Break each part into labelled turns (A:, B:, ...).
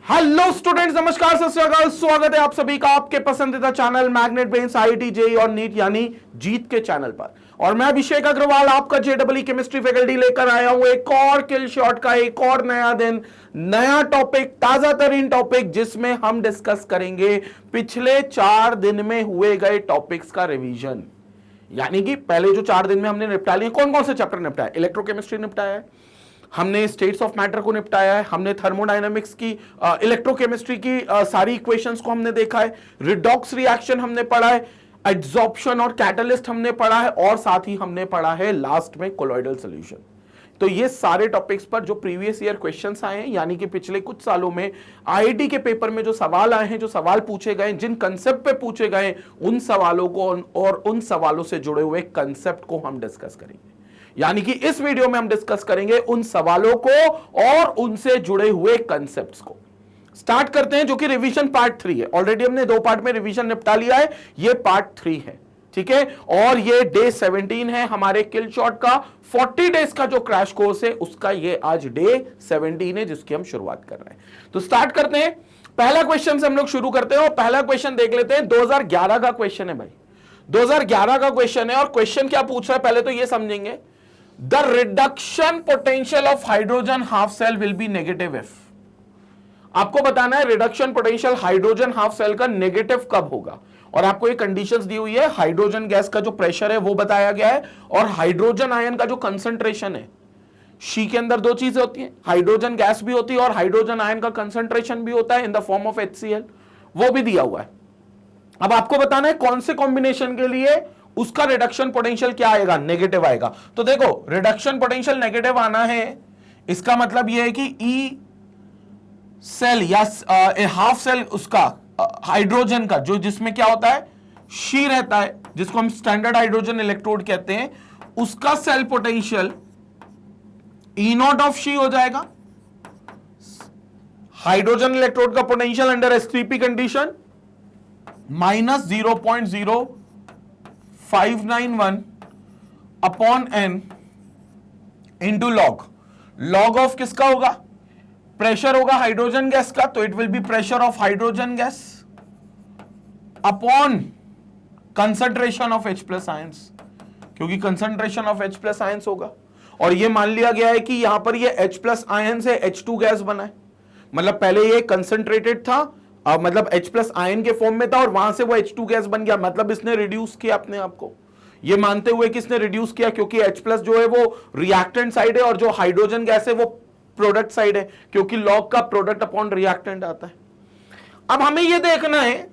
A: Hello students, नमस्कार, सत श्री अकाल। स्वागत है आप सभी का आपके पसंदीदा channel magnet brains IIT JEE और नीट यानी जीत के चैनल पर। और मैं अभिषेक अग्रवाल आपका जेईई केमिस्ट्री फैकल्टी लेकर आया हूं एक और किल शॉट का एक और नया दिन, नया टॉपिक, ताजा तरीन टॉपिक, जिसमें हम डिस्कस करेंगे पिछले 4 दिन में हुए गए टॉपिक्स का रिवीजन। यानी कि पहले जो 4 दिन में हमने निपटा लिए, कौन कौन से चैप्टर निपटाए? इलेक्ट्रोकेमिस्ट्री निपटाया है, हमने स्टेट्स ऑफ मैटर को निपटाया है, हमने थर्मोडायनामिक्स की, इलेक्ट्रोकेमिस्ट्री की सारी इक्वेशंस को हमने देखा है, रिडॉक्स रिएक्शन हमने पढ़ा है, एड्सॉर्प्शन और कैटलिस्ट हमने पढ़ा है, और साथ ही हमने पढ़ा है लास्ट में कोलॉइडल सॉल्यूशन। तो ये सारे टॉपिक्स पर जो प्रीवियस ईयर क्वेश्चंस आए हैं, यानी कि पिछले कुछ सालों में आईआईटी के पेपर में जो सवाल आए हैं, जो सवाल पूछे गए, जिन कंसेप्ट पे पूछे गए, उन सवालों को और उन सवालों से जुड़े हुए कंसेप्ट को हम डिस्कस करेंगे। यानी कि इस वीडियो में हम डिस्कस करेंगे उन सवालों को और उनसे जुड़े हुए कंसेप्ट्स को। स्टार्ट करते हैं, जो कि रिवीजन पार्ट 3 है। ऑलरेडी हमने 2 पार्ट में रिवीजन निपटा लिया है, ये पार्ट 3 है, ठीक है। और ये डे 17 है हमारे किल शॉट का। 40 डेज का जो क्रैश कोर्स है उसका ये आज डे 17 है, जिसकी हम शुरुआत कर रहे हैं। तो स्टार्ट करते हैं, पहला क्वेश्चन से हम लोग शुरू करते हैं। और पहला क्वेश्चन देख लेते हैं, 2011 का क्वेश्चन है भाई, 2011 का क्वेश्चन है। और क्वेश्चन क्या पूछ रहा है पहले तो ये समझेंगे। The reduction potential of hydrogen half cell will be negative if। आपको बताना है reduction potential hydrogen half cell का नेगेटिव कब होगा। और आपको ये कंडीशंस दी हुई है, हाइड्रोजन गैस का जो प्रेशर है वो बताया गया है, और हाइड्रोजन आयन का जो कंसंट्रेशन है। शी के अंदर 2 चीजें होती हैं, हाइड्रोजन गैस भी होती है और हाइड्रोजन आयन का कंसंट्रेशन भी होता है in the form of HCl, वो भी दिया हुआ है। अब आपको बताना है कौन से कॉम्बिनेशन के लिए उसका रिडक्शन पोटेंशियल क्या आएगा, नेगेटिव आएगा। तो देखो, रिडक्शन पोटेंशियल नेगेटिव आना है, इसका मतलब यह है कि ई सेल या हाफ सेल उसका हाइड्रोजन का जो जिसमें क्या होता है, शी रहता है, जिसको हम स्टैंडर्ड हाइड्रोजन इलेक्ट्रोड कहते हैं, उसका cell potential E naught of SHE हो जाएगा। हाइड्रोजन इलेक्ट्रोड का potential under S3P condition minus 0.0591 upon n into log. Log of किसका होगा? प्रेशर होगा हाइड्रोजन गैस का, तो it will be pressure of hydrogen gas upon concentration of H+ ions, क्योंकि concentration of H+ ions होगा। और ये मान लिया गया है कि यहां पर ये H+ आयन से H2 गैस बना है, मतलब पहले ये कंसंट्रेटेड था, मतलब H+ आयन के फॉर्म में था, और वहां से वो H2 गैस बन गया, मतलब इसने रिड्यूस किया अपने आप को, ये मानते हुए कि इसने रिड्यूस किया, क्योंकि H+ जो है वो रिएक्टेंट साइड है और जो हाइड्रोजन गैस है वो प्रोडक्ट साइड है, क्योंकि लॉग का प्रोडक्ट अपॉन रिएक्टेंट आता है। अब हमें ये देखना है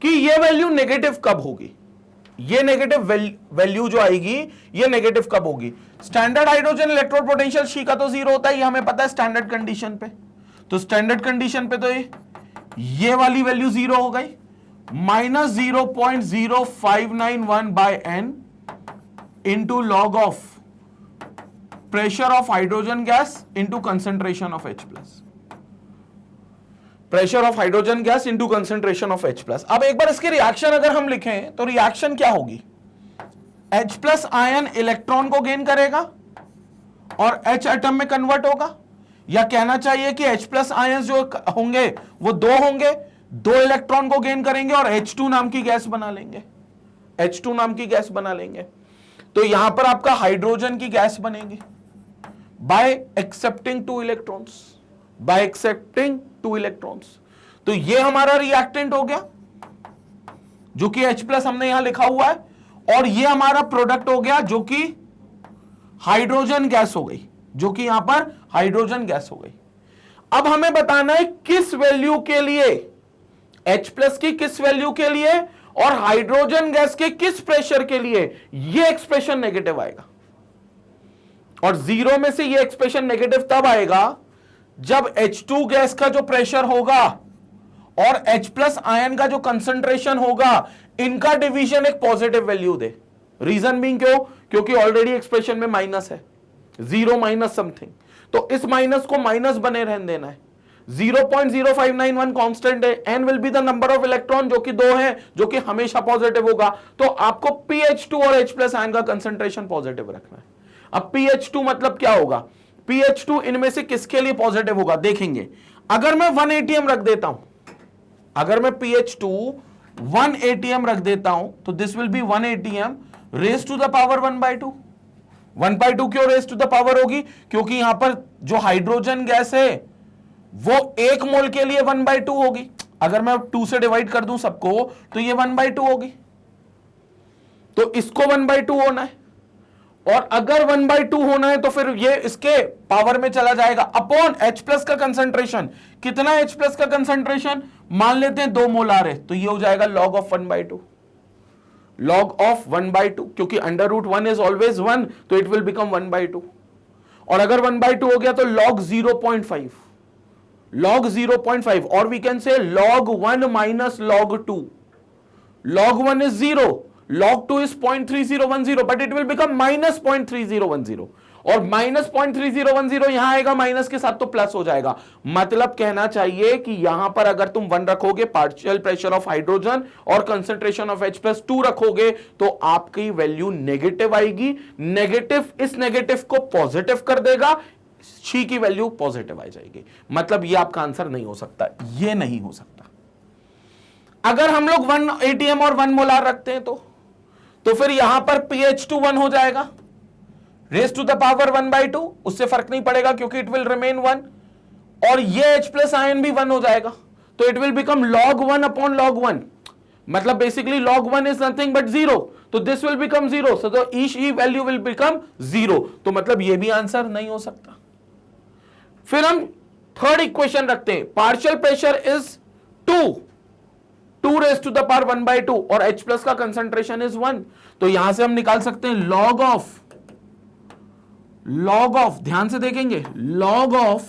A: कि ये वैल्यू नेगेटिव कब होगी, ये नेगेटिव वैल्यू जो आएगी ये नेगेटिव कब होगी। Standard hydrogen electrode potential she का तो 0 होता है, ये हमें पता है स्टैंडर्ड कंडीशन पे। तो स्टैंडर्ड कंडीशन पे तो ये वाली वैल्यू 0 हो गई, minus 0.0591 by n into log of pressure of hydrogen gas into concentration of H+। Pressure of hydrogen gas into concentration of H+। अब एक बार इसके रिएक्शन अगर हम लिखें तो रिएक्शन क्या होगी, H+ आयन इलेक्ट्रॉन को गेन करेगा और H एटम में कन्वर्ट होगा, या कहना चाहिए कि H+ आयंस जो होंगे वो 2 होंगे, 2 इलेक्ट्रॉन को गेन करेंगे और H2 नाम की गैस बना लेंगे, H2 नाम की गैस बना लेंगे। तो यहां पर आपका हाइड्रोजन की गैस बनेगी bye accepting 2 electrons, bye accepting 2 electrons. तो ये हमारा रिएक्टेंट हो गया, जो कि H+ हमने यहां लिखा हुआ है, और ये हमारा प्रोडक्ट हो गया जो कि हाइड्रोजन गैस हो गई, जो कि यहां पर हाइड्रोजन गैस हो गई। अब हमें बताना है किस वैल्यू के लिए, H+ की किस वैल्यू के लिए और हाइड्रोजन गैस के किस प्रेशर के लिए यह एक्सप्रेशन नेगेटिव आएगा। और 0 में से यह एक्सप्रेशन नेगेटिव तब आएगा जब H2 गैस का जो प्रेशर होगा और H+ आयन का जो कंसंट्रेशन होगा, इनका डिवीजन एक पॉजिटिव वैल्यू दे। रीजन बीइंग क्यों? क्योंकि ऑलरेडी एक्सप्रेशन में माइनस है, 0 माइनस समथिंग, तो इस माइनस को माइनस बने रहने देना है। 0.0591 कांस्टेंट है, n will be the number of electron, जो कि 2 है, जो कि हमेशा पॉजिटिव होगा। तो आपको PH2 और H+ आयन का कंसंट्रेशन पॉजिटिव रखना है। अब PH2 मतलब क्या होगा, PH2 इनमें से किसके लिए पॉजिटिव होगा देखेंगे। अगर मैं 1 ATM रख देता हूं, अगर मैं pH2 1 ATM रख देता हूं, तो this will be 1 ATM raise to the power 1/2। 1/2 क्यों रेज टू द पावर होगी? क्योंकि यहां पर जो हाइड्रोजन गैस है वो 1 मोल के लिए 1/2 होगी। अगर मैं 2 से डिवाइड कर दूं सबको, तो ये 1/2 होगी, तो इसको 1/2 होना है। और अगर 1/2 होना है तो फिर ये इसके पावर में चला जाएगा अपॉन H+ का कंसंट्रेशन। कितना H+ का कंसंट्रेशन? मान लेते हैं 2 मोलार है, तो ये हो जाएगा log of 1/2। log of 1/2, क्योंकि √1 इज ऑलवेज 1, तो इट विल बिकम 1/2। और अगर 1/2 हो गया तो log 0.5, log 0.5, और we can say log 1 minus log 2। log 1 is 0, log 2 is 0.3010, but it will become minus 0.3010, और माइनस 0.3010 यहां आएगा माइनस के साथ तो प्लस हो जाएगा। मतलब कहना चाहिए कि यहां पर अगर तुम 1 रखोगे, पार्शियल प्रेशर ऑफ हाइड्रोजन और कंसंट्रेशन ऑफ H+2 रखोगे, तो आपकी वैल्यू नेगेटिव आएगी। नेगेटिव इस नेगेटिव को पॉजिटिव कर देगा, शी की वैल्यू पॉजिटिव आ जाएगी। मतलब ये आपका आंसर नहीं हो सकता, ये नहीं हो सकता। अगर हम लोग 1 ATM और 1 मोलार रखते हैं तो फिर यहां पर pH2 1 हो जाएगा, रेज टू द पावर 1/2, उससे फर्क नहीं पड़ेगा क्योंकि इट विल रिमेन 1, और ये H+ आयन भी 1 हो जाएगा, तो it will become log 1 upon log 1। मतलब basically log 1 is nothing but 0, तो this will become 0, so the each value will become 0। तो मतलब ये भी आंसर नहीं हो सकता। फिर हम थर्ड इक्वेशन रखते हैं, partial pressure is 2 raise to the power 1/2 और H+ का कंसंट्रेशन इज 1, तो यहां से हम निकाल सकते हैं log ऑफ, ध्यान से देखेंगे, log ऑफ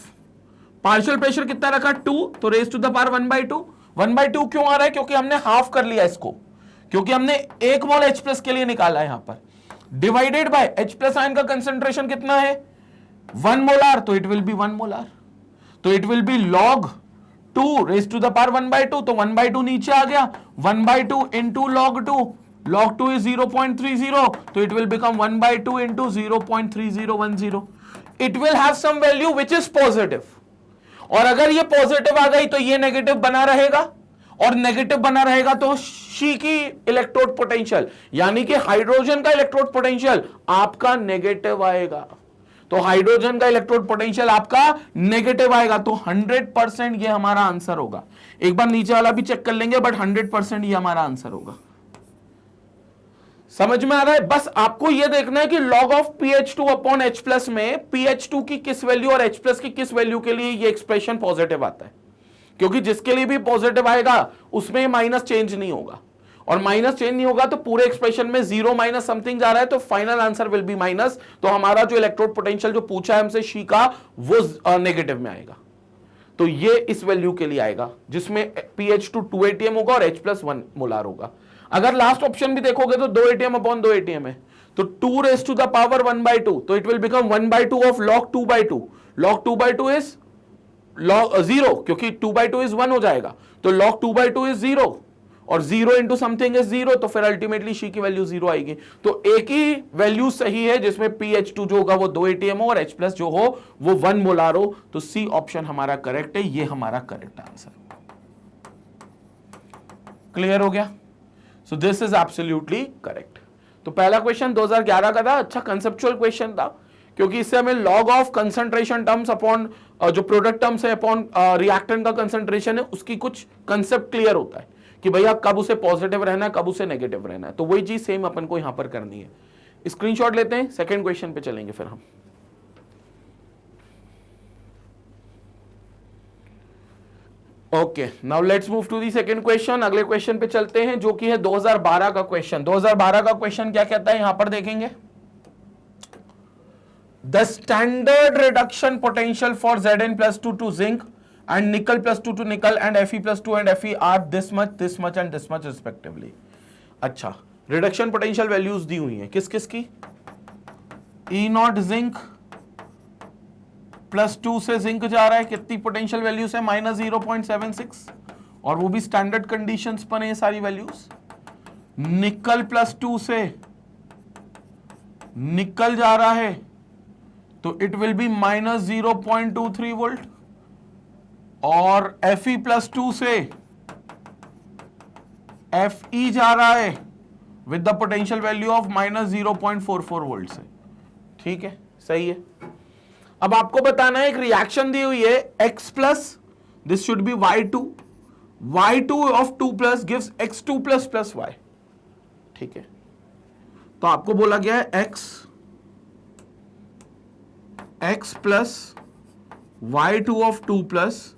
A: पार्शियल प्रेशर कितना रखा 2, तो रेज टू द पावर 1/2। 1/2 क्यों आ रहा है? क्योंकि हमने हाफ कर लिया इसको, क्योंकि हमने 1 मोल H+ के लिए निकाला है यहां पर, डिवाइडेड बाय H+ आयन का कंसंट्रेशन कितना है 1 मोलार, तो इट विल बी 1 मोलार, तो it will be log 2 raise to the power 1/2, तो 1/2 नीचे आ गया, 1/2 इंटू log 2, log 2 is 0.30, तो it will become 1/2 into 0.3010। It will have some value which is positive, और अगर ये पॉजिटिव आ गई तो ये नेगेटिव बना रहेगा, और नेगेटिव बना रहेगा तो शी की इलेक्ट्रोड पोटेंशियल, यानी कि हाइड्रोजन का इलेक्ट्रोड पोटेंशियल आपका नेगेटिव आएगा। तो हाइड्रोजन का इलेक्ट्रोड पोटेंशियल आपका नेगेटिव आएगा, तो 100% ये हमारा आंसर होगा। एक बार नीचे वाला भी चेक कर लेंगे, बट 100% ये हमारा आंसर होगा। समझ में आ रहा है? बस आपको यह देखना है कि log of pH2 upon H+ में pH2 की किस वैल्यू और H+ की किस वैल्यू के लिए ये एक्सप्रेशन पॉजिटिव आता है, क्योंकि जिसके लिए भी पॉजिटिव आएगा उसमें माइनस चेंज नहीं होगा, और माइनस चेंज नहीं होगा तो पूरे एक्सप्रेशन में 0 माइनस समथिंग जा रहा है, तो final answer will be minus. तो हमारा जो इलेक्ट्रोड पोटेंशियल जो पूछा है हमसे शी का, वो नेगेटिव में आएगा, तो ये इस वैल्यू के लिए आएगा जिसमें pH2 2 ATM होगा और H+ 1 मोलार होगा। अगर लास्ट ऑप्शन भी देखोगे तो 2 ATM अपॉन 2 ATM है, तो 2 रेज टू द पावर 1/2, तो it will become 1/2 of log 2/2। log 2/2 is log 0, क्योंकि 2/2 इज 1 हो जाएगा, तो log 2/2 इज 0, और 0 इंटू समथिंग इज 0, तो फिर अल्टीमेटली शी की वैल्यू 0 आएगी। तो एक ही वैल्यू सही है जिसमें pH2 जो होगा वो 2 ATM हो और H+ जो हो वो 1 मोलार हो, तो सी ऑप्शन हमारा करेक्ट है, ये हमारा करेक्ट आंसर। क्लियर हो गया? सो दिस इज एब्सोल्युटली करेक्ट। तो पहला क्वेश्चन 2011 का था, अच्छा कंसेप्चुअल क्वेश्चन था, क्योंकि इससे हमें log of concentration terms upon जो प्रोडक्ट टर्म्स है अपॉन रिएक्टेंट का कंसंट्रेशन है उसकी कुछ कंसेप्ट क्लियर होता है कि भैया कब उसे पॉजिटिव रहना है, कब उसे नेगेटिव रहना है। तो वही चीज सेम अपन को यहां पर करनी है। स्क्रीनशॉट लेते हैं, सेकंड क्वेश्चन पे चलेंगे फिर हम। Okay, now let's move to the second question. अगले क्वेश्चन पे चलते हैं जो कि है 2012 का क्वेश्चन। 2012 का क्वेश्चन क्या कहता है यहां पर देखेंगे, the standard reduction potential for Zn+2 to zinc and Nickel+2 to nickel and Fe+2 and Fe are this much and this much respectively। अच्छा, रिडक्शन पोटेंशियल वैल्यूज दी हुई हैं किस किस की, E0 जिंक +2 से जिंक जा रहा है, कितनी पोटेंशियल वैल्यूज है -0.76, और वो भी स्टैंडर्ड कंडीशंस पर है सारी वैल्यूज। निकल +2 से निकल जा रहा है तो इट विल बी -0.23 वोल्ट। और Fe+2 से Fe जा रहा है with the potential value of -0.44 volt से। ठीक है, सही है। अब आपको बताना है, एक रिएक्शन दी हुई है x plus, this should be y2 of 2 plus gives x2 plus y। ठीक है, तो आपको बोला गया है x plus y2 of 2 plus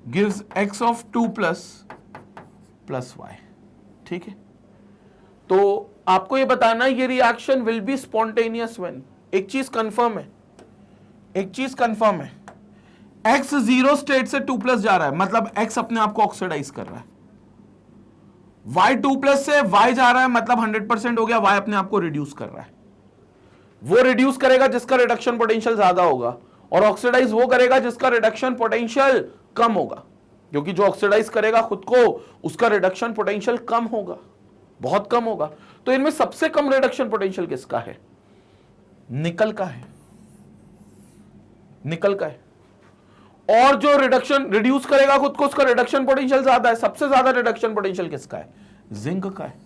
A: gives x of 2 plus y। ठीक है, तो आपको ये बताना है ये reaction will be spontaneous when, एक चीज कंफर्म है, x 0 स्टेट से 2 प्लस जा रहा है, मतलब x अपने आप को ऑक्सीडाइज कर रहा है। y 2 प्लस से y जा रहा है, मतलब 100% हो गया, y अपने आप को रिड्यूस कर रहा है। वो रिड्यूस करेगा जिसका रिडक्शन पोटेंशियल ज्यादा होगा, और ऑक्सीडाइज वो करेगा जिसका रिडक्शन पोटेंशियल कम होगा, क्योंकि जो ऑक्सीडाइज करेगा खुद को उसका रिडक्शन पोटेंशियल कम होगा, बहुत कम होगा। तो इनमें सबसे कम रिडक्शन पोटेंशियल किसका है? निकल का है, निकल का है। और जो रिड्यूस करेगा खुद को, उसका रिडक्शन पोटेंशियल ज्यादा है। सबसे ज्यादा रिडक्शन पोटेंशियल किसका है? जिंक का है।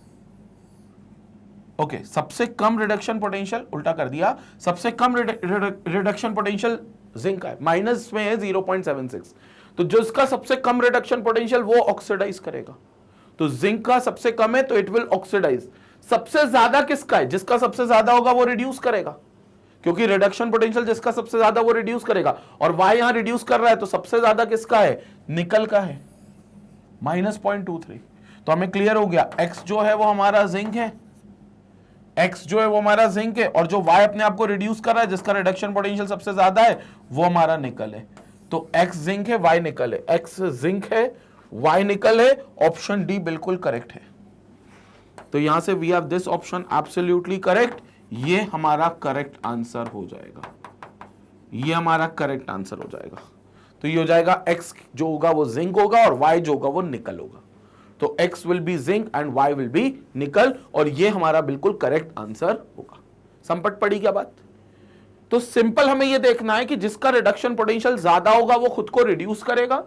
A: ओके, सबसे कम रिडक्शन पोटेंशियल, उल्टा कर दिया, सबसे कम रिडक्शन पोटेंशियल जिंक का है, माइनस में है 0.76। तो जो इसका सबसे कम रिडक्शन पोटेंशियल वो ऑक्सीडाइज करेगा, तो जिंक का सबसे कम है तो इट विल ऑक्सीडाइज। सबसे ज्यादा किसका है? जिसका सबसे ज्यादा होगा वो रिड्यूस करेगा, क्योंकि रिडक्शन पोटेंशियल जिसका सबसे ज्यादा वो रिड्यूस करेगा, और y यहां रिड्यूस कर रहा है, तो सबसे ज्यादा किसका है? निकल का है, -0.23। तो हमें क्लियर हो गया, x जो है वो हमारा जिंक है, x जो है वो हमारा जिंक है, और जो y अपने आप को रिड्यूस कर रहा है जिसका रिडक्शन पोटेंशियल सबसे ज्यादा है वो हमारा निकल है। तो x जिंक है, y निकल है, x जिंक है, y निकल है, ऑप्शन डी बिल्कुल करेक्ट है। तो यहां से we have this option absolutely correct, ये हमारा करेक्ट आंसर हो जाएगा, ये हमारा करेक्ट आंसर हो जाएगा। तो ये हो जाएगा x जो होगा वो जिंक होगा और y जो होगा वो निकल होगा। तो x will be zinc and y will be निकल, और ये हमारा बिल्कुल करेक्ट आंसर होगा। संपट पड़ी क्या बात? तो सिंपल हमें ये देखना है कि जिसका रिडक्शन पोटेंशियल ज्यादा होगा वो खुद को रिड्यूस करेगा,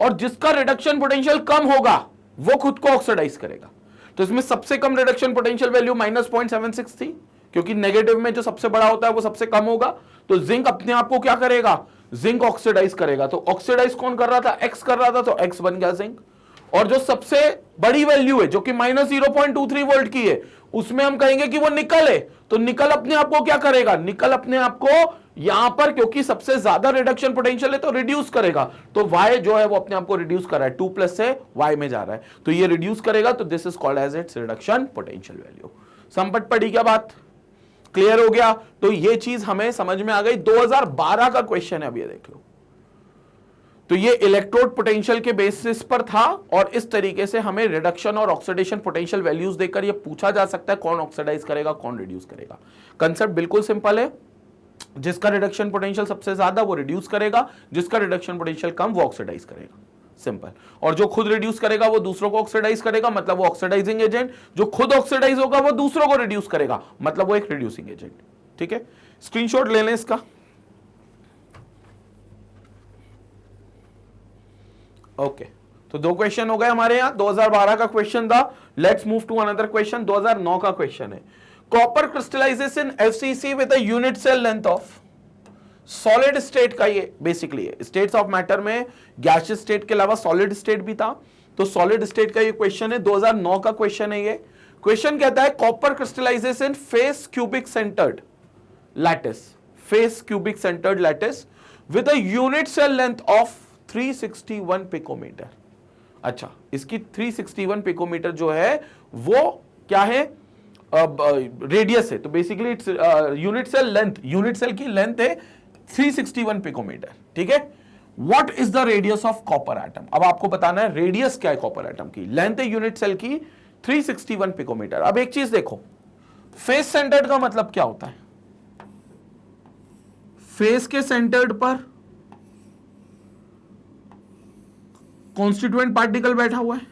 A: और जिसका रिडक्शन पोटेंशियल कम होगा वो खुद को ऑक्सीडाइज करेगा। तो इसमें सबसे कम रिडक्शन पोटेंशियल वैल्यू -0.76 थी, क्योंकि नेगेटिव में जो सबसे बड़ा होता है वो सबसे कम होगा। तो जिंक अपने आप को क्या करेगा? जिंक ऑक्सीडाइज करेगा। तो ऑक्सीडाइज कौन कर रहा था? एक्स कर रहा था, तो एक्स बन गया जिंक। और जो सबसे बड़ी वैल्यू है जो कि -0.23 वोल्ट की है, उसमें हम कहेंगे कि वो निकल है। तो निकल अपने आप को क्या करेगा? निकल अपने आप को यहां पर, क्योंकि सबसे ज्यादा रिडक्शन पोटेंशियल है तो रिड्यूस करेगा। तो y जो है वो अपने आप को रिड्यूस कर रहा है, 2 प्लस से y में जा रहा है, तो ये रिड्यूस करेगा। तो this is called as its reduction potential value. संपट पड़ी क्या बात? क्लियर हो गया? तो ये चीज हमें समझ में आ गई। 2012 का क्वेश्चन है, अब ये देख लो। तो ये इलेक्ट्रोड पोटेंशियल के बेसिस पर था, और इस तरीके से हमें रिडक्शन और ऑक्सीडेशन पोटेंशियल वैल्यूज देकर ये पूछा जा सकता है कौन ऑक्सीडाइज करेगा, कौन रिड्यूस करेगा। कंसेप्ट बिल्कुल सिंपल है, जिसका रिडक्शन पोटेंशियल सबसे ज्यादा वो रिड्यूस करेगा, जिसका रिडक्शन पोटेंशियल कम वो ऑक्सीडाइज करेगा। सिंपल। और जो खुद रिड्यूस करेगा वो दूसरों को ऑक्सीडाइज करेगा, मतलब वो ऑक्सीडाइजिंग एजेंट। जो खुद ऑक्सीडाइज होगा वो दूसरों को रिड्यूस करेगा, मतलब वो एक रिड्यूसिंग एजेंट। ठीक है, स्क्रीनशॉट ले लें इसका। ओके, तो 2 क्वेश्चन हो गए हमारे यहां। 2012 का क्वेश्चन था। Let's move to another question. 2009 का क्वेश्चन है, copper crystallization FCC with a unit cell length of. Solid state का ये बेसिकली है। स्टेट्स ऑफ मैटर में गैसियस स्टेट के अलावा सॉलिड स्टेट भी था, तो सॉलिड स्टेट का ये क्वेश्चन है। 2009 का क्वेश्चन है ये। क्वेश्चन कहता है copper crystallization face cubic centred lattice, face cubic centred lattice with a unit cell length of 361 picometre. अच्छा, इसकी 361 पिकोमीटर जो है वो क्या है? रेडियस है। तो basically its unit cell length, unit cell की लेंथ है 361 पिकोमीटर। ठीक है, what is the radius of copper atom? अब आपको बताना है रेडियस क्या है कॉपर एटम की। लेंथ है यूनिट सेल की 361 पिकोमीटर। अब एक चीज देखो, फेस सेंटर्ड का मतलब क्या होता है? फेस के सेंटर्ड पर कॉन्स्टिट्यूएंट पार्टिकल बैठा हुआ है।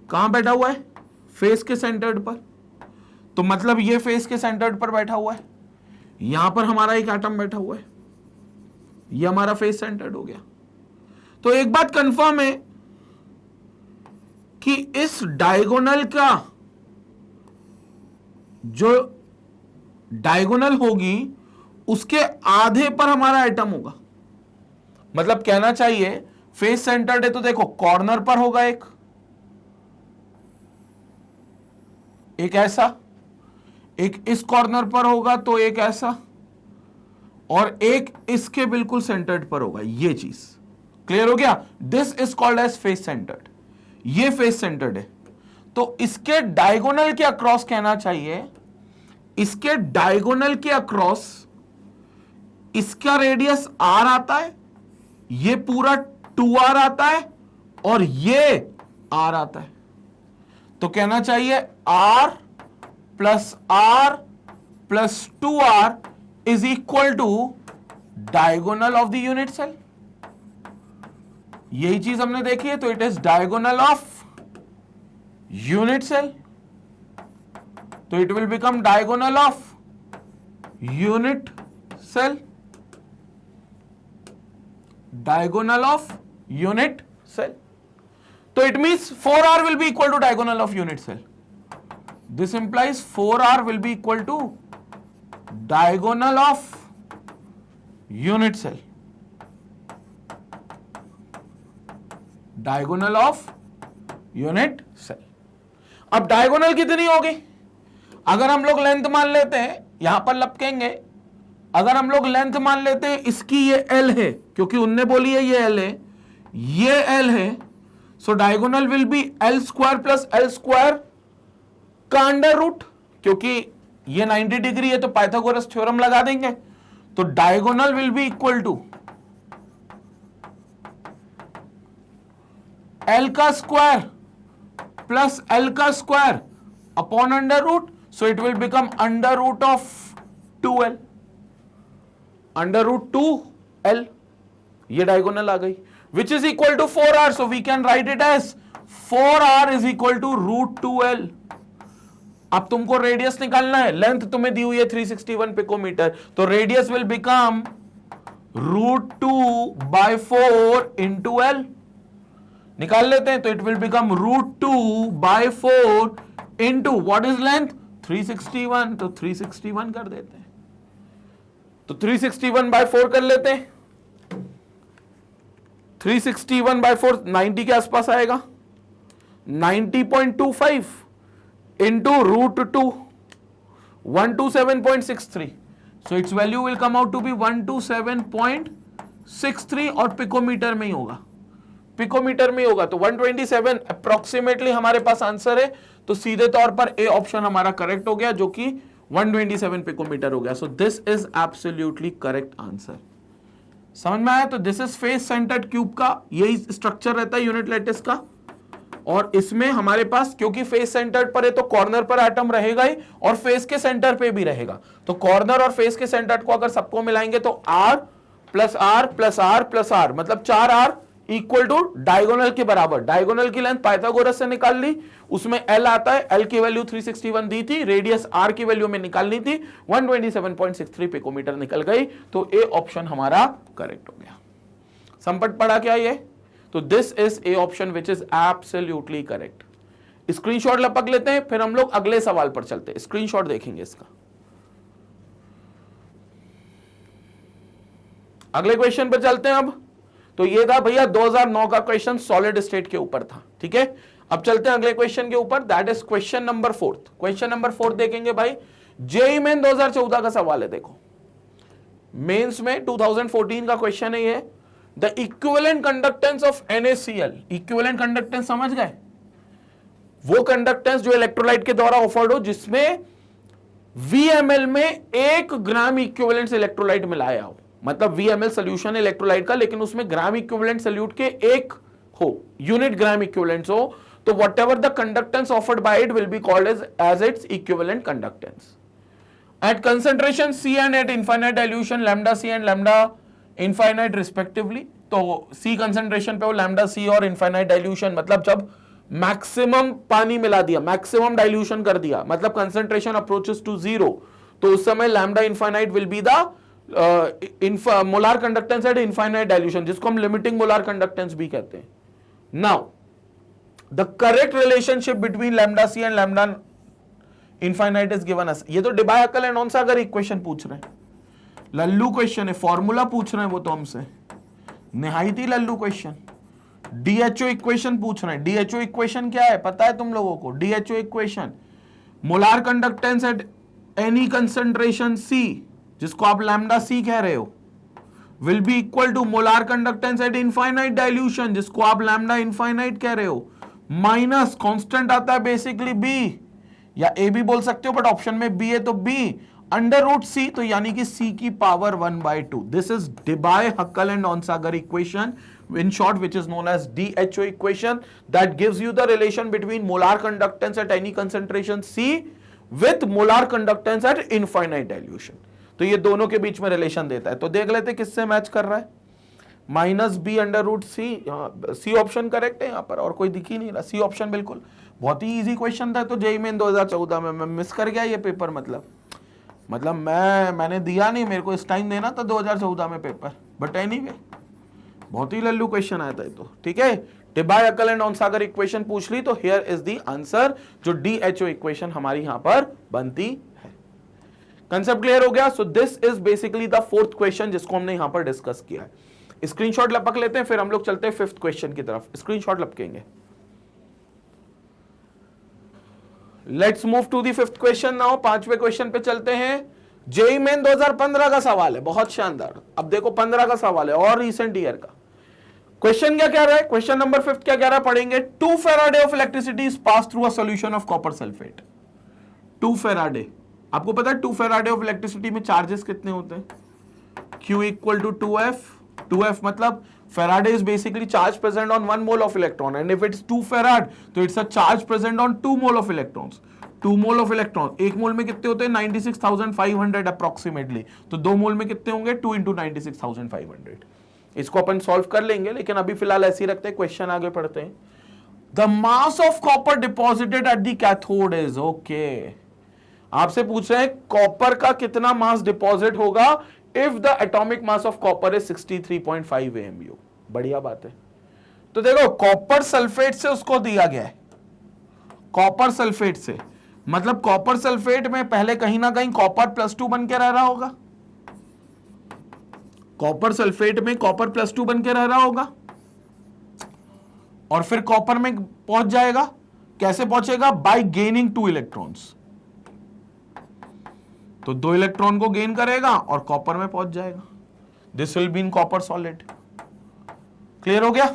A: कहां बैठा हुआ है? फेस के सेंटर्ड पर। तो मतलब ये फेस के सेंटर्ड पर बैठा हुआ है, यहां पर हमारा एक एटम बैठा हुआ है, ये हमारा फेस सेंटर्ड हो गया। तो एक बात कंफर्म है कि इस डायगोनल का जो डायगोनल होगी उसके आधे पर हमारा एटम होगा। मतलब कहना चाहिए फेस सेंटर्ड है तो देखो कॉर्नर पर होगा एक ऐसा, एक इस कॉर्नर पर होगा तो एक ऐसा, और एक इसके बिल्कुल सेंटर्ड पर होगा। ये चीज क्लियर हो गया? This is called as face centred. ये फेस सेंटर्ड है तो इसके डायगोनल के अक्रॉस कहना चाहिए, इसके डायगोनल के अक्रॉस इसका रेडियस r आता है, ये पूरा 2r आता है और ये r आता है। तो कहना चाहिए r plus r plus 2r is equal to diagonal of the unit cell. यही चीज हमने देखी है, तो it is diagonal of unit cell, तो it will become diagonal of unit cell, diagonal of unit cell. So it means 4r will be equal to diagonal of unit cell. This implies 4r will be equal to diagonal of unit cell. Diagonal of unit cell. अब diagonal कितनी होगी? अगर हम लोग length मान लेते हैं, यहां पर लपकेंगे, अगर हम लोग लेंथ मान लेते हैं इसकी ये L है, क्योंकि उनने बोली है ये L है, ये L है, so diagonal will be L square plus L square का अंडर रूट, क्योंकि ये 90 डिग्री है तो पाइथागोरस थ्योरम लगा देंगे, तो diagonal will be equal to L का स्क्वायर प्लस L का square upon under root, so it will become under root of 2L, under root 2L, ये डायगोनल आ गई, which is equal to 4r, so we can write it as 4r is equal to root 2L। अब तुमको radius निकालना है, length तुम्हें दी हुई है 361 पिकोमीटर, तो radius will become root 2/4 into L। निकाल लेते हैं, तो it will become root 2/4 into what is length 361, तो 361 कर देते हैं, तो 361/4 कर लेते हैं, 361/4 90 के आसपास आएगा, 90.25 into root 2 127.63, so its value will come out to be 127.63 और पिकोमीटर में ही होगा, पिकोमीटर में होगा, तो 127 अप्रोक्सीमेटली हमारे पास आंसर है, तो सीधे तौर पर ए ऑप्शन हमारा करेक्ट हो गया, जो कि 127 पिकोमीटर हो गया। सो this is absolutely correct answer. समझ में आया? तो this is face centred cube का यही स्ट्रक्चर रहता है यूनिट लैटिस का, और इसमें हमारे पास क्योंकि फेस सेंटर्ड पर है तो कॉर्नर पर एटम रहेगा ही और फेस के सेंटर पे भी रहेगा, तो कॉर्नर और फेस के सेंटर को अगर सबको मिलाएंगे तो r plus r plus r plus r, मतलब 4r इक्वल टू डायगोनल के बराबर। डायगोनल की लेंथ पाइथागोरस से निकाल ली, उसमें L आता है, L की वैल्यू 361 दी थी, रेडियस R की वैल्यू में निकालनी थी, 127.63 पिकोमीटर निकल गई, तो ए ऑप्शन हमारा करेक्ट हो गया। संपट पड़ा क्या ये? तो this is A option which is absolutely correct. Screenshot लपक लेते हैं, फिर हम लोग अगले सवाल पर चलते हैं, स्क्रीनशॉट देखेंगे इसका। अगले क्वेश्चन पर चलते हैं अब। तो ये था भैया 2009 का क्वेश्चन, सॉलिड स्टेट के ऊपर था, ठीक है। अब चलते हैं अगले क्वेश्चन के ऊपर, that is question number 4। Question number 4 देखेंगे भाई, जेईई मेन 2014 का सवाल है। देखो मेंस में 2014 का क्वेश्चन है ये, the equivalent conductance of NaCl। Equivalent conductance समझ गए? वो कंडक्टेंस जो इलेक्ट्रोलाइट के द्वारा ऑफर्ड हो, जिसमें VmL में 1 ग्राम इक्विवेलेंट इलेक्ट्रोलाइट मिलाया हो, मतलब VmL सोल्यूशन इलेक्ट्रोलाइट का, लेकिन उसमें ग्राम इक्विवेलेंट सोल्यूट के 1 हो, यूनिट ग्राम इक्विवेलेंट हो, तो whatever the conductance offered by it will be called as its equivalent conductance at concentration C and at infinite dilution lambda C and lambda infinite respectively. तो C concentration पे हो, lambda C और infinite dilution, मतलब जब maximum पानी मिला दिया, maximum dilution कर दिया, मतलब कंसंट्रेशन अप्रोचेस टू 0, तो उस समय lambda infinite will be the molar conductance at infinite dilution, जिसको हम लिमिटिंग मोलार कंडक्टेंस भी कहते हैं. Now the correct relationship between lambda C and lambda infinite is given us. ये तो डिबाय-हक्केल एंड ऑन-सागर इक्वेशन पूछ रहे हैं, लल्लू क्वेश्चन है, फॉर्मूला पूछ रहे हैं वो तो हमसे, निहायती लल्लू क्वेश्चन. डीएचओ इक्वेशन पूछ रहे हैं. डीएचओ इक्वेशन क्या है पता है तुम लोगों को? DHO equation molar conductance at any concentration C, जिसको आप लैम्डा सी कह रहे हो, will be equal to molar conductance at infinite dilution, जिसको आप लैम्डा इनफाइनाइट कह रहे हो, माइनस कांस्टेंट आता है बेसिकली बी, या ए भी बोल सकते हो बट ऑप्शन में बी है तो बी, अंडर रूट सी, तो यानी कि सी की power 1/2. This is Debye Huckel and Onsager equation, in short, which is known as DHO equation, that gives you the relation between molar conductance at any concentration C with molar conductance at infinite dilution. तो ये दोनों के बीच में relation देता है. तो देख लेते किससे मैच कर रहा है. Minus B under root C, C option correct है यहाँ पर, और कोई दिख ही नहीं रहा. सी ऑप्शन बिल्कुल, बहुत ही इजी क्वेश्चन था. तो जेईई मेन 2014 में मैं मिस कर गया ये पेपर, मतलब मैंने दिया नहीं, मेरे को इस टाइम देना था 2014 में पेपर, बट एनीवे बहुत ही लल्लू क्वेश्चन आया था ये तो. ठीक है, डिबाय-हक्केल एंड ऑन-सागर इक्वेशन पूछ ली तो हियर इज द आंसर, जो डीएचओ इक्वेशन हमारी यहां पर बनती है. कंसेप्ट क्लियर हो गया? सो this is basically the fourth question जिसको हमने यहां पर डिस्कस किया है. स्क्रीनशॉट लपक लेते हैं, फिर हम लोग चलते हैं फिफ्थ क्वेश्चन की तरफ. स्क्रीनशॉट लपकेंगे. Let's move to the fifth question now. पांचवें क्वेश्चन पे चलते हैं. जेईई मेन 2015 का सवाल है, बहुत शानदार. अब देखो 15 का सवाल है और रिसेंट ईयर का. क्वेश्चन क्या कह रहा है? क्वेश्चन नंबर 5 क्या कह रहा है पढ़ेंगे. 2 faraday of electricity is pass through a solution of copper sulphate. 2 faraday, आपको पता है 2 फैराडे ऑफ इलेक्ट्रिसिटी में चार्जेस कितने होते हैं? Q equal to 2F. 2F मतलब faraday is basically charge present on 1 mole of electron, and if it's 2 faraday तो it's a charge present on 2 mole of electrons. 2 mole of electron, एक mole में कितने होते हैं? 96,500 अप्रोक्सीमेटली. तो 2 मोल में कितने होंगे? 2 इंटू 96,500. इसको अपन सॉल्व कर लेंगे, लेकिन अभी फिलहाल ऐसे ही रखते हैं, क्वेश्चन आगे पढ़ते हैं. The mass of copper deposited at the cathode is, okay, आपसे पूछ रहे हैं कॉपर का कितना मास डिपॉजिट होगा if the atomic mass of copper is 63.5 AMU. बढ़िया बात है. तो देखो कॉपर सल्फेट से उसको दिया गया है, कॉपर सल्फेट से, मतलब कॉपर सल्फेट में पहले कहीं ना कहीं कॉपर +2 बन के रह रहा होगा. कॉपर सल्फेट में कॉपर +2 बन के रह रहा होगा, और फिर कॉपर में पहुंच जाएगा. कैसे पहुंचेगा? Bye gaining 2 electrons. तो 2 इलेक्ट्रॉन को गेन करेगा और कॉपर में पहुंच जाएगा. This will be in copper solid. Clear हो गया?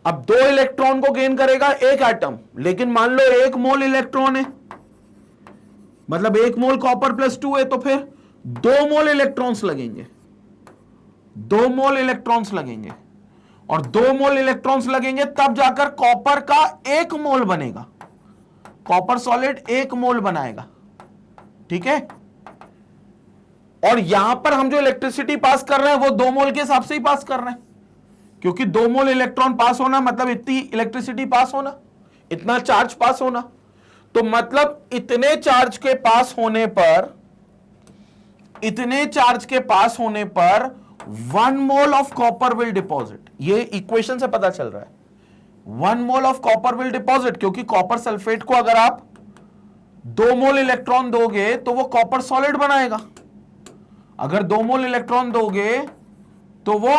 A: अब 2 इलेक्ट्रॉन को गेन करेगा एक एटम, लेकिन मान लो 1 मोल इलेक्ट्रॉन है, मतलब 1 मोल कॉपर +2 है, तो फिर 2 मोल इलेक्ट्रॉन्स लगेंगे. 2 मोल इलेक्ट्रॉन्स लगेंगे, और 2 मोल इलेक्ट्रॉन्स लगेंगे तब जाकर कॉपर का 1 मोल बनेगा. कॉपर सॉलिड 1 मोल बनाएगा. ठीक है, और यहां पर हम जो इलेक्ट्रिसिटी पास कर रहे हैं वो 2 मोल के हिसाब से ही पास कर रहे हैं, क्योंकि 2 मोल इलेक्ट्रॉन पास होना मतलब इतनी इलेक्ट्रिसिटी पास होना, इतना चार्ज पास होना. तो मतलब इतने चार्ज के पास होने पर, इतने चार्ज के पास होने पर 1 mole of copper will deposit. ये इक्वेशन से पता चल रहा है. 1 mole of copper will deposit, क्योंकि कॉपर सल्फेट को अगर आप 2 मोल इलेक्ट्रॉन दोगे तो वो कॉपर सॉलिड बनाएगा. अगर 2 मोल इलेक्ट्रॉन दोगे तो वो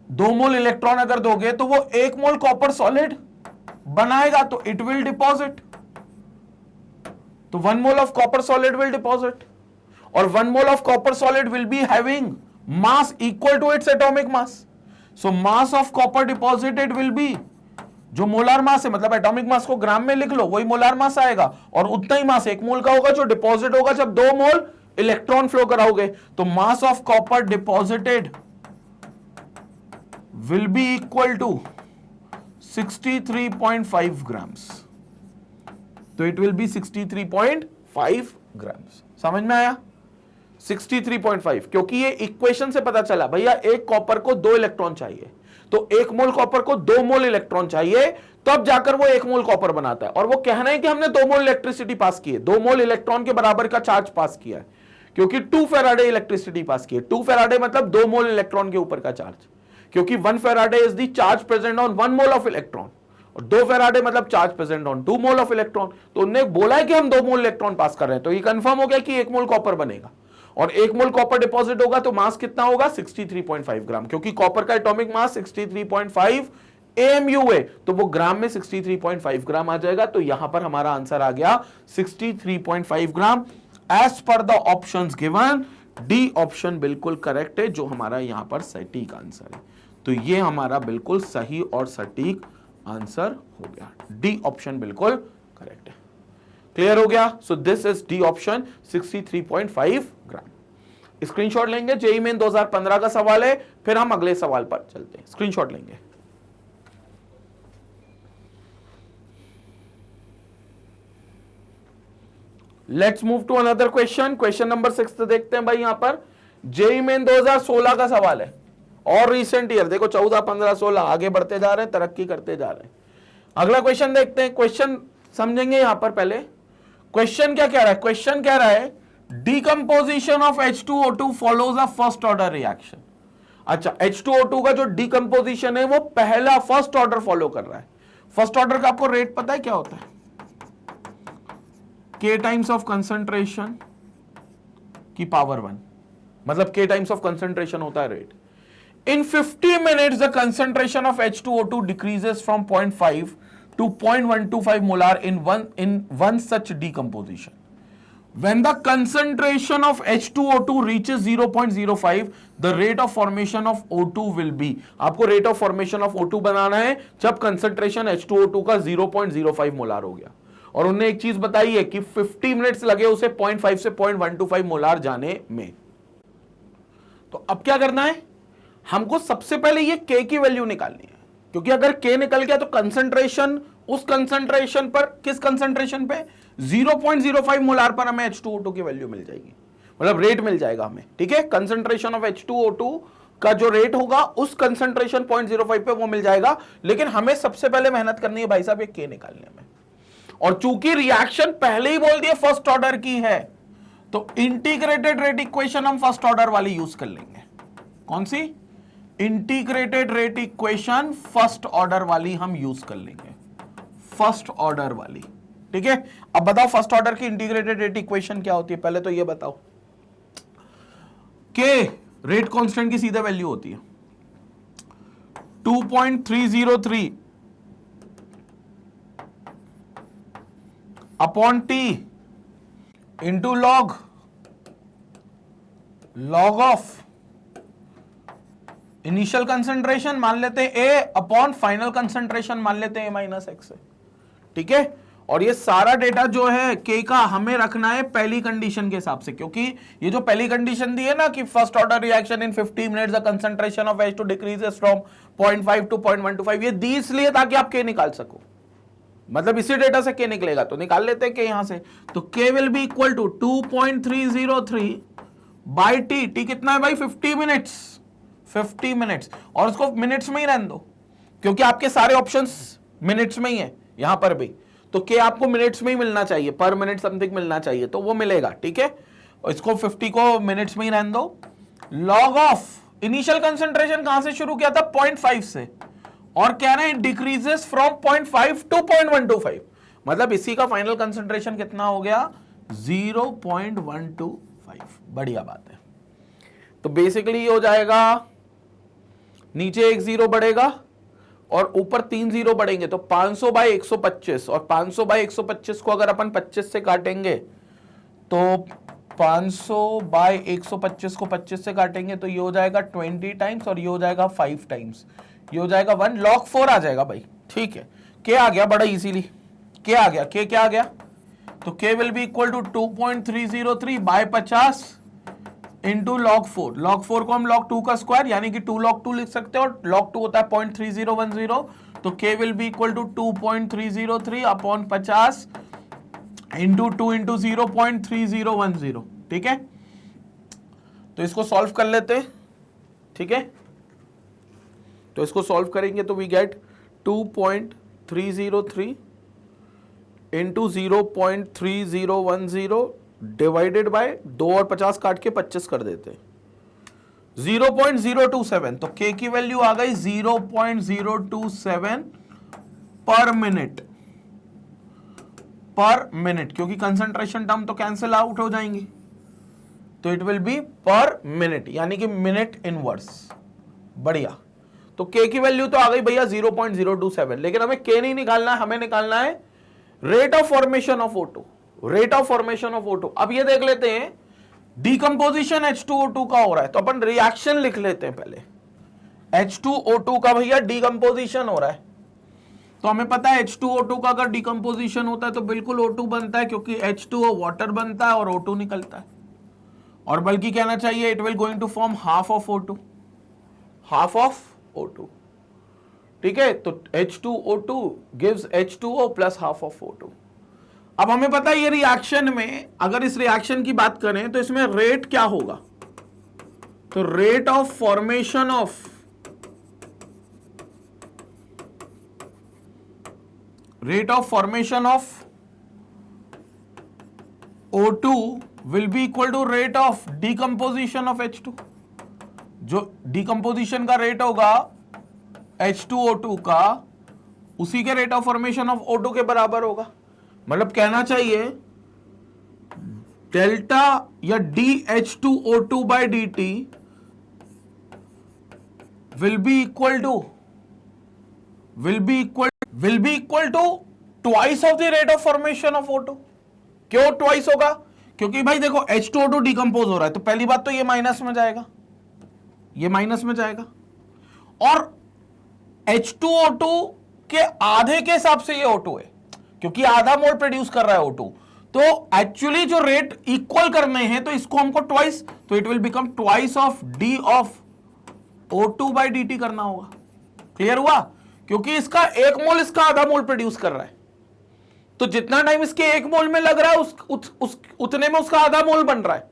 A: 2 मोल इलेक्ट्रॉन अगर दोगे तो वो 1 मोल कॉपर सॉलिड बनाएगा, तो इट विल डिपॉजिट. तो 1 mole of copper solid will deposit, और 1 mole of copper solid will be having mass equal to its atomic mass. So mass of copper deposited will be, जो molar mass है, मतलब atomic mass को ग्राम में लिख लो, वही molar mass आएगा, और उतना ही मास 1 मोल का होगा जो डिपॉजिट होगा जब 2 मोल इलेक्ट्रॉन फ्लो कराओगे. तो mass of copper deposited will be equal to 63.5 grams. तो इट विल बी 63.5 ग्राम्स. समझ में आया? 63.5, क्योंकि ये इक्वेशन से पता चला भैया एक कॉपर को 2 इलेक्ट्रॉन चाहिए, तो 1 मोल कॉपर को 2 मोल इलेक्ट्रॉन चाहिए, तो अब जाकर वो 1 मोल कॉपर बनाता है, और वो कहना है कि हमने 2 मोल इलेक्ट्रिसिटी पास की है, 2 मोल इलेक्ट्रॉन के बराबर का चार्ज पास किया है, क्योंकि 2 फेराडे इलेक्ट्रिसिटी पास की है। 2 फेराडे मतलब 2 मोल इलेक्ट्रॉन के ऊपर का चार्ज, क्योंकि 1 Faraday is the charge present on 1 mole of electron, और 2 फेराडे मतलब charge present on 2 mole of electron. तो उन्होंने बोला है कि हम 2 मोल इलेक्ट्रॉन पास कर रहे हैं, तो ये कंफर्म हो गया कि 1 मोल कॉपर बनेगा, और 1 मोल कॉपर डिपॉजिट होगा तो मास कितना होगा 63.5 ग्राम, क्योंकि कॉपर का एटॉमिक मास 63.5 AMU है, तो वो ग्राम में 63.5 ग्राम आ जाएगा। तो यहां पर हमारा आंसर आ गया 63.5 gram as per the options given. D option बिल्कुल करेक्ट है, जो हमारा यहां पर सटीक आंसर है। तो ये हमारा बिल्कुल सही और सटीक आंसर हो गया, डी ऑप्शन बिल्कुल करेक्ट है। क्लियर हो गया? सो this is D option 63.5 gram. Screenshot लेंगे, जेईई मेन 2015 का सवाल है, फिर हम अगले सवाल पर चलते हैं। स्क्रीनशॉट लेंगे। Let's move to another question. Question number 6 देखते हैं भाई। यहां पर जेईई मेन 2016 का सवाल है, और रिसेंट ईयर देखो 14, 15, 16 आगे बढ़ते जा रहे हैं, तरक्की करते जा रहे हैं। अगला क्वेश्चन देखते हैं। क्वेश्चन समझेंगे यहां पर पहले। क्वेश्चन क्या कह रहा है? क्वेश्चन कह रहा है decomposition of H2O2 follows a first order reaction. अच्छा, H2O2 का जो डीकंपोजिशन है वो पहला फर्स्ट ऑर्डर फॉलो कर रहा है। फर्स्ट ऑर्डर का आपको रेट पता है क्या होता है? K टाइम्स ऑफ कंसंट्रेशन की पावर 1, मतलब K टाइम्स ऑफ कंसंट्रेशन होता है rate. In 50 minutes, the concentration of H2O2 decreases from 0.5 to 0.125 molar in one such decomposition. When the concentration of H2O2 reaches 0.05, the rate of formation of O2 will be. आपको rate of formation of O2 बनाना है जब concentration H2O2 का 0.05 molar हो गया। और उन्होंने एक चीज बताई है कि 50 मिनट्स लगे उसे 0.5 से 0.125 मोलार जाने में। तो अब क्या करना है? हमको सबसे पहले ये K की वैल्यू निकालनी है, क्योंकि अगर K निकल गया तो कंसंट्रेशन, उस कंसंट्रेशन पर, किस कंसंट्रेशन पे? 0.05 मोलार पर हमें H2O2 की वैल्यू मिल जाएगी, मतलब रेट मिल जाएगा हमें। ठीक है, कंसंट्रेशन ऑफ H2O2 का जो रेट होगा उस कंसंट्रेशन 0.05 पे वो मिल जाएगा। लेकिन हमें सबसे पहले मेहनत करनी है भाई साहब ये K निकालने में, और चूंकि रिएक्शन पहले ही बोल दिए फर्स्ट ऑर्डर की है, तो इंटीग्रेटेड रेट इक्वेशन हम फर्स्ट ऑर्डर वाली यूज कर लेंगे। कौन सी? Integrated rate equation first order वाली हम यूज कर लेंगे, फर्स्ट ऑर्डर वाली। ठीक है, अब बताओ फर्स्ट ऑर्डर की इंटीग्रेटेड रेट इक्वेशन क्या होती है? पहले तो ये बताओ। के रेट कांस्टेंट की सीधे वैल्यू होती है 2.303 upon T into log of initial concentration मान लेते हैं ए अपॉन फाइनल कंसंट्रेशन मान लेते हैं -x। ठीक है, और ये सारा डेटा जो है के का हमें रखना है पहली कंडीशन के हिसाब से, क्योंकि ये जो पहली कंडीशन दी है ना कि first order reaction in 50 minutes the concentration of H2 decreases from 0.5 to 0.125, ये दी इसलिए ताकि आप के निकाल सको, मतलब इसी डेटा से के निकलेगा। तो निकाल लेते हैं के यहां से। तो K will be equal to 2.303 by T कितना है भाई? 50 मिनट्स, और उसको मिनट्स में ही रहने दो, क्योंकि आपके सारे ऑप्शंस मिनट्स में ही है यहां पर भी। तो के आपको मिनट्स में ही मिलना चाहिए, पर मिनट समथिंग मिलना चाहिए, तो वो मिलेगा। ठीक है, और इसको 50 को मिनट्स में ही रहने दो। लॉग ऑफ इनिशियल कंसंट्रेशन कहां से शुरू किया था? 0.5 से, और कह रहे हैं डिक्रीजेस फ्रॉम 0.5 टू 0.125, मतलब इसी का फाइनल कंसंट्रेशन कितना हो गया? 0.125। बढ़िया बात है। तो बेसिकली ये हो जाएगा, नीचे एक जीरो बढ़ेगा और ऊपर 3 जीरो बढ़ेंगे, तो 500 बाई 125, और 500 बाई 125 को अगर अपन 25 से काटेंगे तो 500 बाई 125 को 25 से काटेंगे तो ये हो जाएगा 20 टाइम्स, और ये हो जाएगा 5 टाइम्स, ये हो जाएगा 1 log 4 आ जाएगा भाई। ठीक है, के आ गया बड़ा इजीली, के आ गया, के क्या आ गया? तो K will be equal to 2.303 by 50 into log 4। log 4 को हम log 2 का स्क्वायर यानी कि 2 log 2 लिख सकते हो, और log 2 होता है 0.3010, तो k will be equal to 2.303 upon 50 into 2 into 0.3010। ठीक है, तो इसको सॉल्व कर लेते। ठीक है, तो इसको सॉल्व करेंगे तो we get 2.303 303 into 0.3010 divided by 2 और 50 काट के 25 कर देते हैं 0.027, तो k की वैल्यू आ गई 0.027 पर मिनट, क्योंकि कंसंट्रेशन टर्म तो कैंसिल आउट हो जाएंगी, तो इट विल बी पर मिनट, यानी कि मिनट इनवर्स। बढ़िया, तो k की वैल्यू तो आ गई भैया 0.027, लेकिन हमें k नहीं निकालना है, हमें निकालना है rate of formation of O2, rate of formation of O2। अब ये देख लेते हैं, डिकम्पोजिशन H2O2 का हो रहा है, तो अपन रिएक्शन लिख लेते हैं पहले। H2O2 का भैया डिकम्पोजिशन हो रहा है, तो हमें पता है H2O2 का अगर डिकम्पोजिशन होता है तो बिल्कुल O2 बनता है, क्योंकि H2O वाटर बनता है और O2 निकलता है, और बल्कि कहना चाहिए it will going to form half of O2, half of O2। ठीक है, तो H2O2 gives H2O plus half of O2। अब हमें पता है ये रिएक्शन में, अगर इस रिएक्शन की बात करें तो इसमें रेट क्या होगा, तो rate of formation of O2 will be equal to rate of decomposition of H2। जो डिकम्पोजिशन का रेट होगा H2O2 का, उसी के rate of formation of O2 के बराबर होगा। मतलब कहना चाहिए डेल्टा या dH2O2 by dt will be equal to twice of the rate of formation of O2। क्यों ट्वाइस होगा, क्योंकि भाई देखो H2O2 डिकम्पोज हो रहा है, तो पहली बात तो ये माइनस में जाएगा, ये माइनस में जाएगा, और H2O2 के आधे के हिसाब से ये O2 है, क्योंकि आधा मोल प्रोड्यूस कर रहा है O2, तो एक्चुअली जो रेट इक्वल करने हैं तो इसको हमको ट्वाइस, तो it will become twice of d of O2 by dt करना होगा। क्लियर हुआ, क्योंकि इसका एक मोल इसका आधा मोल प्रोड्यूस कर रहा है, तो जितना टाइम इसके एक मोल में लग रहा है उतने में उसका आधा मोल बन रहा है।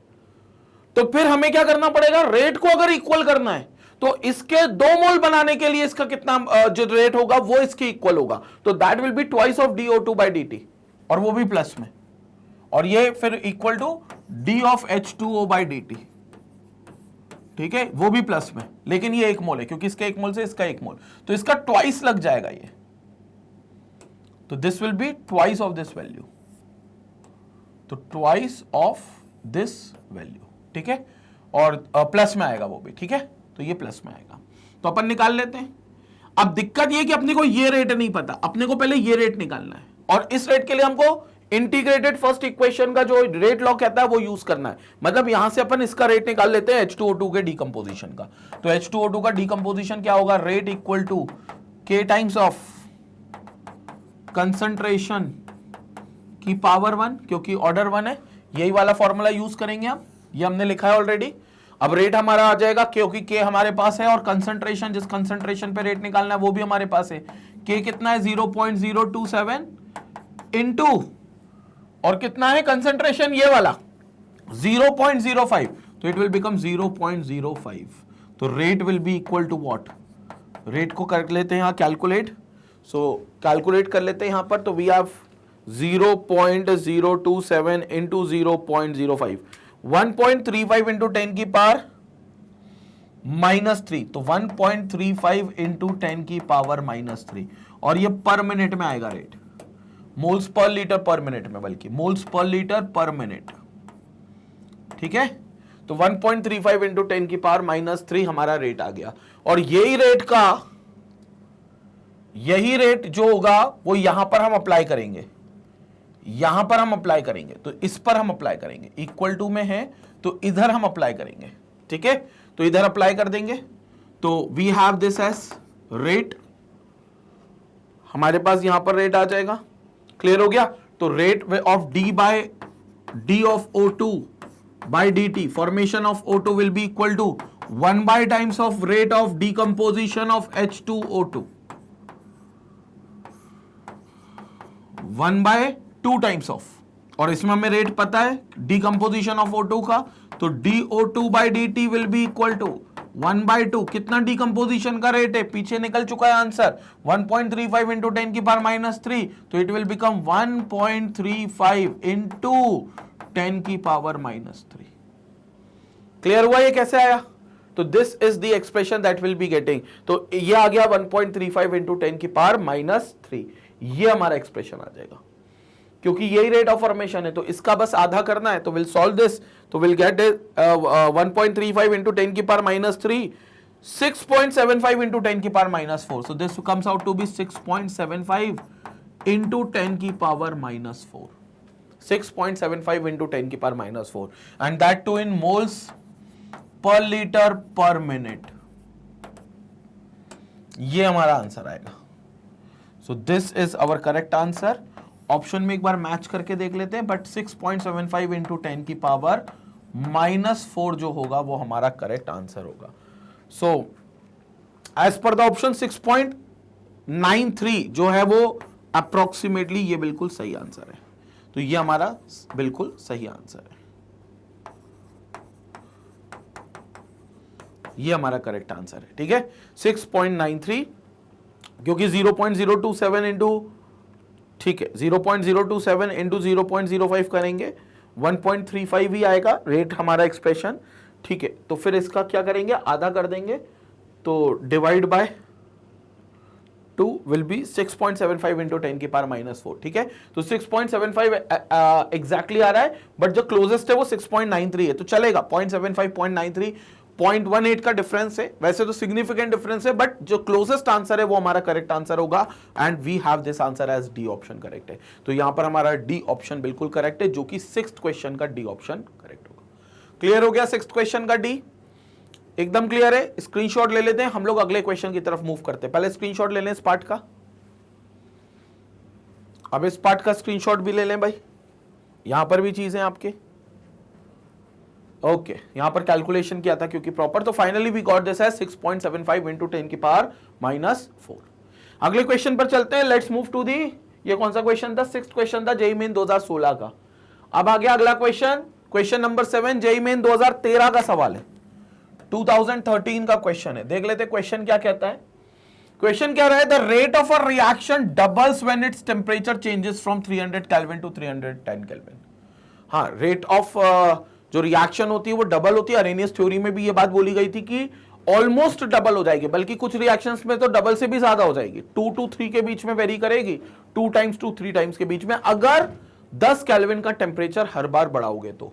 A: तो फिर हमें क्या करना पड़ेगा, रेट को अगर इक्वल करना है तो इसके 2 मोल बनाने के लिए इसका कितना जो रेट होगा वो इसके इक्वल होगा, तो that will be twice of DO2 by dt, और वो भी प्लस में, और ये फिर equal to D of H2O by dt। ठीक है, वो भी प्लस में, लेकिन ये 1 मोल है, क्योंकि इसका 1 मोल से इसका 1 मोल, तो इसका ट्वाइस लग जाएगा ये, तो this will be twice of this value, तो ट्वाइस ऑफ दिस वैल्यू। ठीक है, और प्लस में आएगा वो भी। ठीक है, तो ये प्लस में आएगा, तो अपन निकाल लेते हैं। अब दिक्कत ये कि अपने को ये रेट नहीं पता, अपने को पहले ये रेट निकालना है, और इस रेट के लिए हमको इंटीग्रेटेड फर्स्ट इक्वेशन का जो रेट लॉ कहता है वो यूज करना है। मतलब यहां से अपन इसका रेट निकाल लेते हैं H2O2 के डिकम्पोजिशन का, तो H2O2 का डिकम्पोजिशन क्या होगा, rate equal to K times of concentration की पावर 1, क्योंकि ऑर्डर 1 है, यही वाला फॉर्मूला यूज करेंगे हम, ये हमने लिखा है ऑलरेडी। अब रेट हमारा आ जाएगा, क्योंकि K हमारे पास है, और कंसंट्रेशन, जिस कंसंट्रेशन पे रेट निकालना है वो भी हमारे पास है। K कितना है, 0.027 इंटू, और कितना है कंसंट्रेशन ये वाला 0.05, तो इट विल बिकम 0.05, तो rate will be equal to what, rate को कर लेते हैं यहां कैलकुलेट, सो कैलकुलेट कर लेते हैं यहां पर, तो वी हैव 0.027 इंटू 0.05, 1.35 इंटू 10 की पावर -3, तो 1.35 इंटू 10 की पावर -3, और ये पर मिनट में आएगा rate, moles per litre per minute में, बल्कि moles per litre per minute. ठीक है, तो 1.35 इंटू 10 की पावर -3 हमारा रेट आ गया, और यही रेट जो होगा वो यहां पर हम अप्लाई करेंगे, यहां पर हम अप्लाई करेंगे, तो इस पर हम अप्लाई करेंगे, इक्वल टू में है तो इधर हम अप्लाई करेंगे। ठीक है, तो इधर अप्लाई कर देंगे, तो we have this as rate, हमारे पास यहां पर रेट आ जाएगा। क्लियर हो गया, तो rate of D of O2 by dt, formation of O2 will be equal to 1 by times of rate of decomposition of H2O2, 1 by 2 times of, और इसमें हमें रेट पता है डिकम्पोजिशन ऑफ O2 का, तो DO2 by dt will be equal to 1/2 कितना decomposition का rate है, पीछे निकल चुका है आंसर 1.35 इंटू 10 की पावर -3, तो इट विल बिकम 1.35 इंटू 10 की पावर -3। क्लियर हुआ ये कैसे आया? तो this is the expression that will be getting. तो ये आ गया 1.35 इंटू 10 की पावर -3, ये हमारा एक्सप्रेशन आ जाएगा क्योंकि यही रेट ऑफ फॉर्मेशन है। तो इसका बस आधा करना है, तो विल सॉल्व दिस, तो विल गेट 1.35 इंटू 10 की पावर -3, 6.75 इंटू 10 की power -4, so this comes out to be 6.75 into 10 की पावर -4, 6.75 इंटू 10 की power -4, and that too in moles per litre per minute. ये हमारा आंसर आएगा। So this is our correct answer. Option में एक बार मैच करके देख लेते हैं, बट 6.75 इंटू 10 की पावर -4 जो होगा वो हमारा करेक्ट आंसर होगा। So as per the option 6.93 जो है वो अप्रोक्सीमेटली ये बिल्कुल सही आंसर है। तो ये हमारा बिल्कुल सही आंसर है, ये हमारा करेक्ट आंसर है। ठीक है, 6.93 क्योंकि 0.027 इंटू, ठीक है 0.027 इंटू 0.05 करेंगे 1.35 ही आएगा रेट हमारा एक्सप्रेशन। ठीक है, तो फिर इसका क्या करेंगे, आधा कर देंगे, तो divide by 2 will B 6.75 into 10 की पावर -4। ठीक है, तो 6.75 एग्जैक्टली आ रहा है, बट जो क्लोजेस्ट है वो 6.93 है, तो चलेगा 0.75 0.93 0.18 का डिफरेंस है। वैसे तो सिग्निफिकेंट डिफरेंस है, बट जो क्लोजेस्ट आंसर है वो हमारा करेक्ट आंसर होगा, and we have this answer as D option correct है। तो यहां पर हमारा डी ऑप्शन बिल्कुल करेक्ट है, जो कि 6th क्वेश्चन का डी ऑप्शन करेक्ट होगा। क्लियर हो गया 6th क्वेश्चन का डी? एकदम क्लियर है। स्क्रीनशॉट ले लेते हैं, हम लोग अगले क्वेश्चन की तरफ मूव करते हैं। पहले स्क्रीनशॉट ले लें इस पार्ट का, अब इस पार्ट का स्क्रीनशॉट भी ले लें भाई, यहां पर भी चीजें आपके ओके यहां पर कैलकुलेशन किया था क्योंकि प्रॉपर, तो फाइनली वी गॉट दिस है 6.75 इंटू 10 की पावर -4। अगले क्वेश्चन पर चलते हैं, लेट्स मूव टू दी, ये कौन सा क्वेश्चन था, 6th क्वेश्चन था जेईई मेन 2016 का। अब आ गया अगला question, question number 7 JEE main 2013 का सवाल है, 2013 का क्वेश्चन है। देख लेते क्वेश्चन क्या कहता है। क्वेश्चन क्या रहा है, the rate of a reaction doubles when its temperature changes from 300 kelvin to 310 kelvin. हाँ, रेट ऑफ जो रिएक्शन होती है वो डबल होती है। अरेनियस थ्योरी में भी ये बात बोली गई थी कि ऑलमोस्ट डबल हो जाएगी, बल्कि कुछ रिएक्शंस में तो डबल से भी ज्यादा हो जाएगी, 2 to 3 के बीच में वेरी करेगी, 2 times to 3 times के बीच में, अगर 10 केल्विन का टेम्परेचर हर बार बढ़ाओगे तो।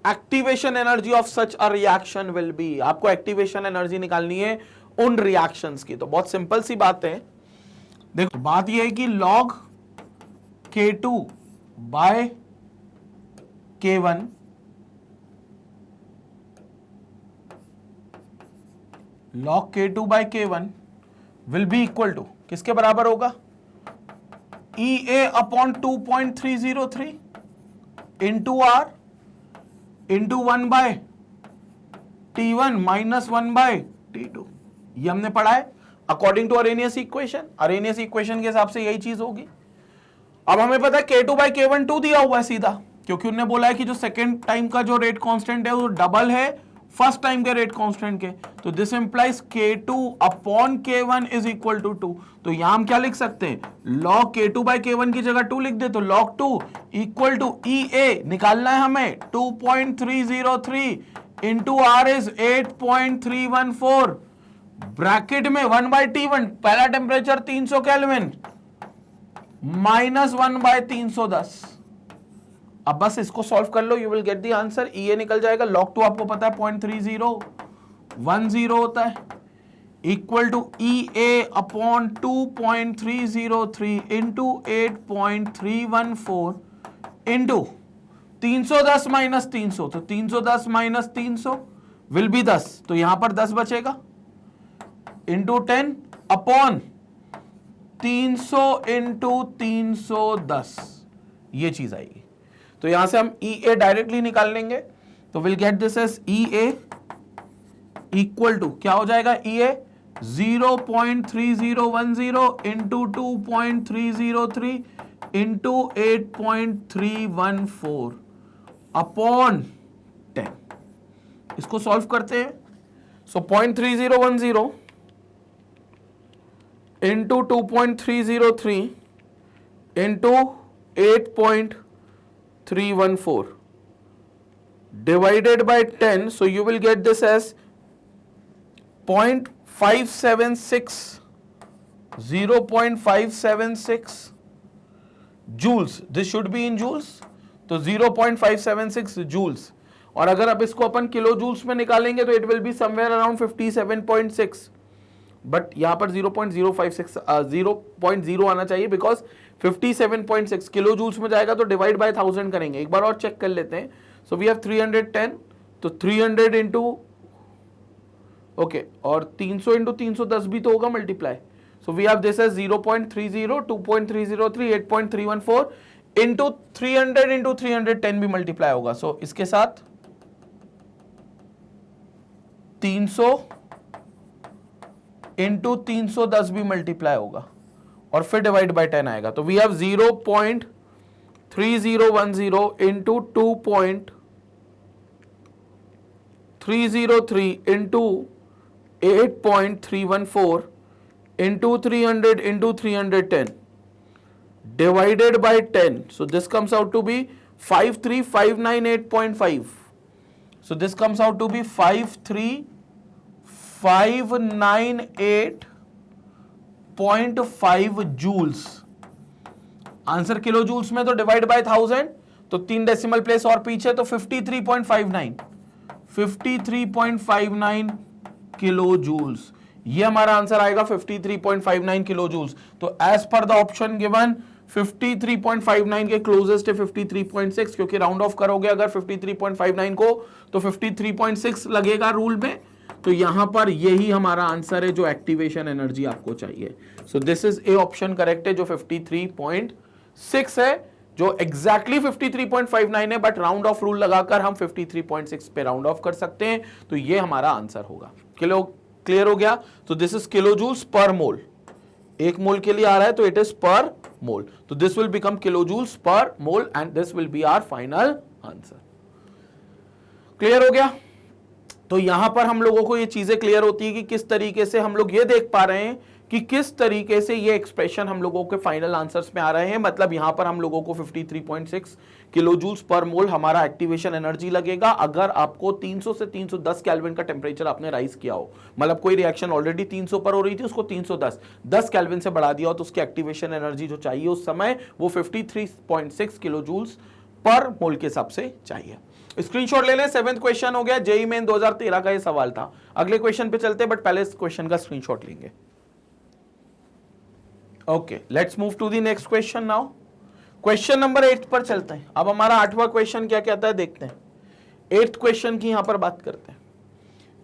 A: Activation energy of such a reaction will be, आपको एक्टिवेशन एनर्जी निकालनी है उन रिएक्शंस की। तो बहुत सिंपल सी बात है, देखो बात यह है कि log K2 by K1 log K2 by K1 will be equal to किसके बराबर होगा, EA upon 2.303 into R into 1 by T1 minus 1 by T2। ये हमने पढ़ा है according to Arrhenius equation. Arrhenius equation के हिसाब से यही चीज होगी। अब हमें पता है K2 बाय K1 2 दिया हुआ है सीधा, क्योंकि उन्होंने बोला है कि जो सेकेंड टाइम का जो रेट कांस्टेंट है वो डबल है फर्स्ट टाइम के रेट कांस्टेंट के। तो this implies K2 upon K1 is equal to 2। तो यहां हम क्या लिख सकते हैं, log K2 बाय K1 की जगह 2 लिख दे, तो log 2 इक्वल टू EA निकालना है हमें 2.303 इंटू R इज 8.314 ब्रैकेट में 1 बाय T1 पहला टेम्परेचर 300 केल्विन माइनस 1 बाय 310। अब बस इसको सॉल्व कर लो, you will get the answer. EA निकल जाएगा, log 2 आपको पता है 0.3010 होता है, equal to EA upon 2.303 into 8.314 into 310 minus 300, तो 310 माइनस 300 विल बी 10, तो यहां पर 10 बचेगा, इंटू 10 अपॉन 300 इंटू 310, ये चीज आएगी। तो यहां से हम EA डायरेक्टली निकाल लेंगे, तो will get this as EA equal to क्या हो जाएगा, EA 0.3010 इंटू 2.303 इंटू 8.314 अपॉन 10। इसको सॉल्व करते हैं, So 0.3010 into 2.303 into 8.314 divided by 10. So you will get this as 0.576, 0.576 joules. This should be in joules. तो 0.576 joules. और अगर अब इसको अपन किलो जूल्स में निकालेंगे तो it will be somewhere around 57.6, but यहां पर 0.056 0.0 आना चाहिए बिकॉज 57.6 किलो जूल्स में जाएगा तो डिवाइड बाय 1000 करेंगे. एक बार और चेक कर लेते हैं. सो वी हैव 310, तो 300 इंटू ओके, और 300 इंटू 310 भी तो होगा multiply. So we have this as 0.30, 2.303, 8.314 into 300 into 310 भी मल्टीप्लाई होगा. सो इसके साथ 300 इंटू 310 भी मल्टीप्लाई होगा और फिर डिवाइड बाय 10 आएगा. तो we have 0.3010 into 2.303 into 8.314 into 300 into 310 divided by 10. So this comes out to be 53598.5. So this comes out to be 53598.5 joules. Answer kilojoules में तो डिवाइड बाय 1000, तो 3 डेसिमल प्लेस और पीछे, तो 53.59 किलो जूल्स. ये हमारा आंसर आएगा 53.59 kilojoules. तो as per the option given 53.59 के क्लोजेस्ट है 53.6, क्योंकि राउंड ऑफ करोगे अगर 53.59 को तो 53.6 लगेगा रूल में. तो यहां पर यही हमारा आंसर है जो एक्टिवेशन एनर्जी आपको चाहिए. सो this is A option correct है जो 53.6 है, जो एग्जैक्टली 53.59 है, बट राउंड ऑफ रूल लगाकर हम 53.6 पे राउंड ऑफ कर सकते हैं. तो ये हमारा आंसर होगा. क्लियर हो गया. तो this is kilo joules per मोल. एक मोल के लिए आ रहा है तो इट इज पर मोल. तो this will become kilojoules per mole and this will be our final answer. Clear हो गया. तो यहां पर हम लोगों को ये चीजें क्लियर होती है कि किस तरीके से हम लोग ये देख पा रहे हैं कि किस तरीके से ये एक्सप्रेशन हम लोगों के फाइनल आंसर्स में आ रहे हैं. मतलब यहां पर हम लोगों को 53.6 किलो जूल्स पर मोल हमारा एक्टिवेशन एनर्जी लगेगा अगर आपको 300 से 310 केल्विन का टेम्परेचर आपने राइज किया हो. मतलब कोई रिएक्शन ऑलरेडी 300 पर हो रही थी, उसको 310 केल्विन से बढ़ा दिया हो, तो उसकी एक्टिवेशन एनर्जी जो चाहिए उस समय वो 53.6 किलो जूल्स पर मोल के हिसाब से चाहिए. स्क्रीनशॉट ले लें. 7th क्वेश्चन हो गया. जेईई मेन 2013 का ये सवाल था. अगले क्वेश्चन पे चलते हैं, बट पहले इस क्वेश्चन का स्क्रीनशॉट लेंगे. Okay, let's move to the next question now. Question number 8 पर चलते हैं. अब हमारा 8वां क्वेश्चन क्या कहता है देखते हैं. 8th क्वेश्चन की यहां पर बात करते हैं,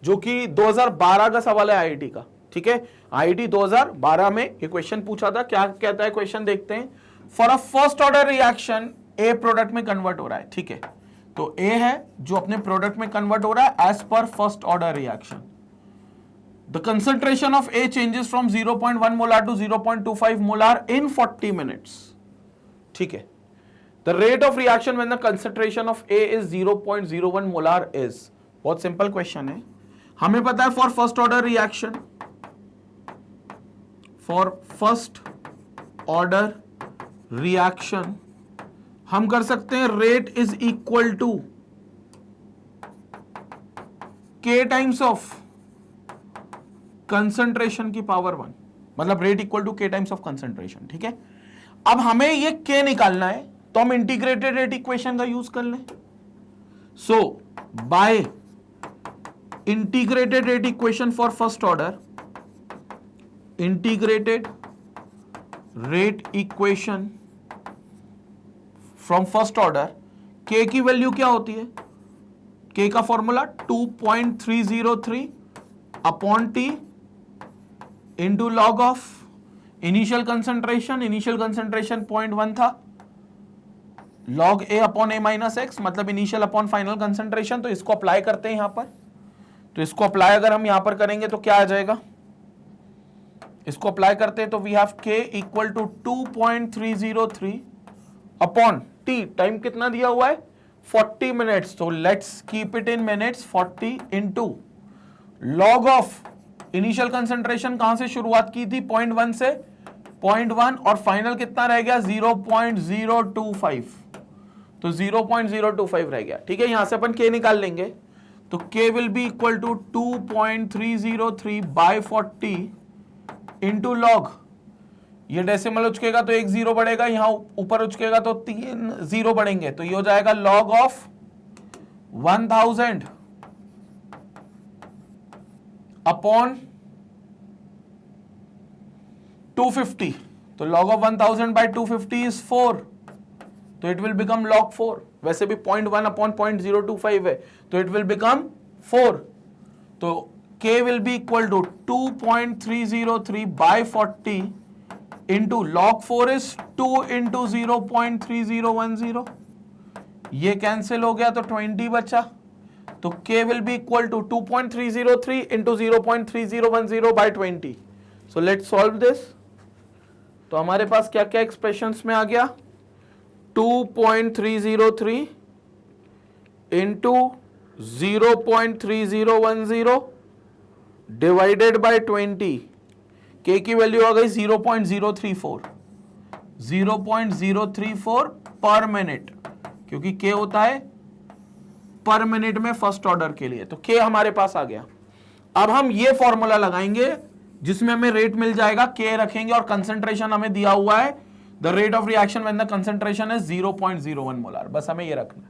A: जो कि 2012 का सवाल है आईआईटी का. ठीक है, आईआईटी 2012 में ये क्वेश्चन पूछा था. क्या कहता है क्वेश्चन देखते हैं. For a first order reaction A product में कन्वर्ट हो रहा है. ठीक है, तो ए है जो अपने प्रोडक्ट में कन्वर्ट हो रहा है as per first order reaction. The concentration of A changes from 0.1 molar to 0.25 molar in 40 minutes. ठीक है. The rate of reaction when the concentration of A is 0.01 molar is. बहुत सिंपल क्वेश्चन है. हमें पता है for first order reaction, for first order reaction हम कर सकते हैं rate is equal to K times of concentration की पावर 1. मतलब rate equal to K times of concentration. ठीक है, अब हमें ये K निकालना है तो हम इंटीग्रेटेड रेट इक्वेशन का यूज कर लें. So by integrated rate equation for first order, integrated rate equation from first order, K की वैल्यू क्या होती है. K का formula 2.303 upon T into log of initial concentration. Initial concentration 0.1 था, log A upon A minus x, मतलब initial upon final concentration. तो इसको apply करते हैं यहां पर. तो इसको अप्लाई अगर हम यहां पर करेंगे तो क्या आ जाएगा. इसको अप्लाई करते हैं तो we have K equal to 2.303 upon T. Time कितना दिया हुआ है 40 मिनट्स. तो let's keep it in minutes. 40 into log of initial concentration कहां से शुरुआत की थी 0.1 से 0.1 और फाइनल कितना रह गया 0.025, तो 0.025 रह गया। ठीक है, यहां से अपन k निकाल लेंगे तो k will be equal to 2.303 by 40 into log, ये डेसिमल उचकेगा तो एक जीरो बढ़ेगा, यहां ऊपर उचकेगा तो 3 जीरो बढ़ेंगे, तो ये हो जाएगा लॉग ऑफ 1000 अपॉन 250, तो log of 1000 by 250 is 4, तो it will become log 4। वैसे भी 0.1 अपॉन 0.025 है तो it will become 4, तो k will be equal to 2.303 by 40 into log 4 is 2 into 0.3010, ये कैंसिल हो गया तो 20 बचा, तो k will be equal to 2.303 into 0.3010 by 20। so let's solve this। तो हमारे पास क्या क्या एक्सप्रेशंस में आ गया 2.303 into 0.3010 डिवाइडेड बाय 20, k की वैल्यू आ गई 0.034 पर मिनट, क्योंकि k होता है पर मिनट में फर्स्ट ऑर्डर के लिए, तो k हमारे पास आ गया। अब हम ये फॉर्मूला लगाएंगे जिसमें हमें रेट मिल जाएगा, k रखेंगे और कंसंट्रेशन हमें दिया हुआ है the rate of reaction when the concentration is 0.01 molar, बस हमें ये रखना है,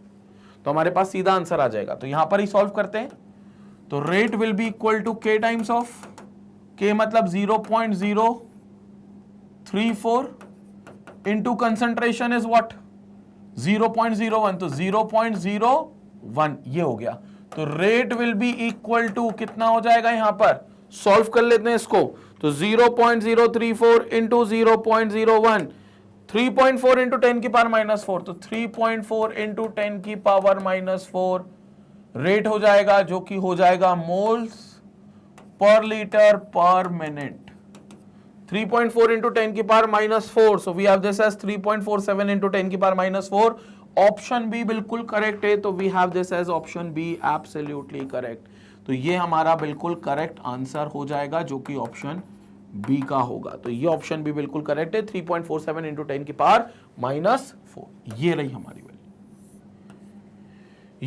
A: तो हमारे पास सीधा आंसर आ जाएगा। तो यहां पर ही सॉल्व करते हैं, तो rate will be equal to k times of k मतलब 0.034 इंटू कंसंट्रेशन इज व्हाट 0.01, तो 0.01 ये हो गया, तो rate will be equal to कितना हो जाएगा, यहां पर सॉल्व कर लेते हैं इसको, तो 0.034 इंटू 0.01, 3.4 इंटू 10 की पावर -4, तो 3.4 इंटू 10 की पावर -4 रेट हो जाएगा, जो कि हो जाएगा moles per litre per minute. 3.4 into 10 की power -4, so we have this as 3.47 into 10 की पावर -4। ऑप्शन बी बिल्कुल करेक्ट है, तो we have this as option B absolutely correct, तो ये हमारा बिल्कुल करेक्ट आंसर हो जाएगा, जो कि ऑप्शन बी का होगा। तो ये ऑप्शन बी बिल्कुल करेक्ट है, 3.47 इंटू 10 की पावर -4, ये रही हमारी वैल्यू,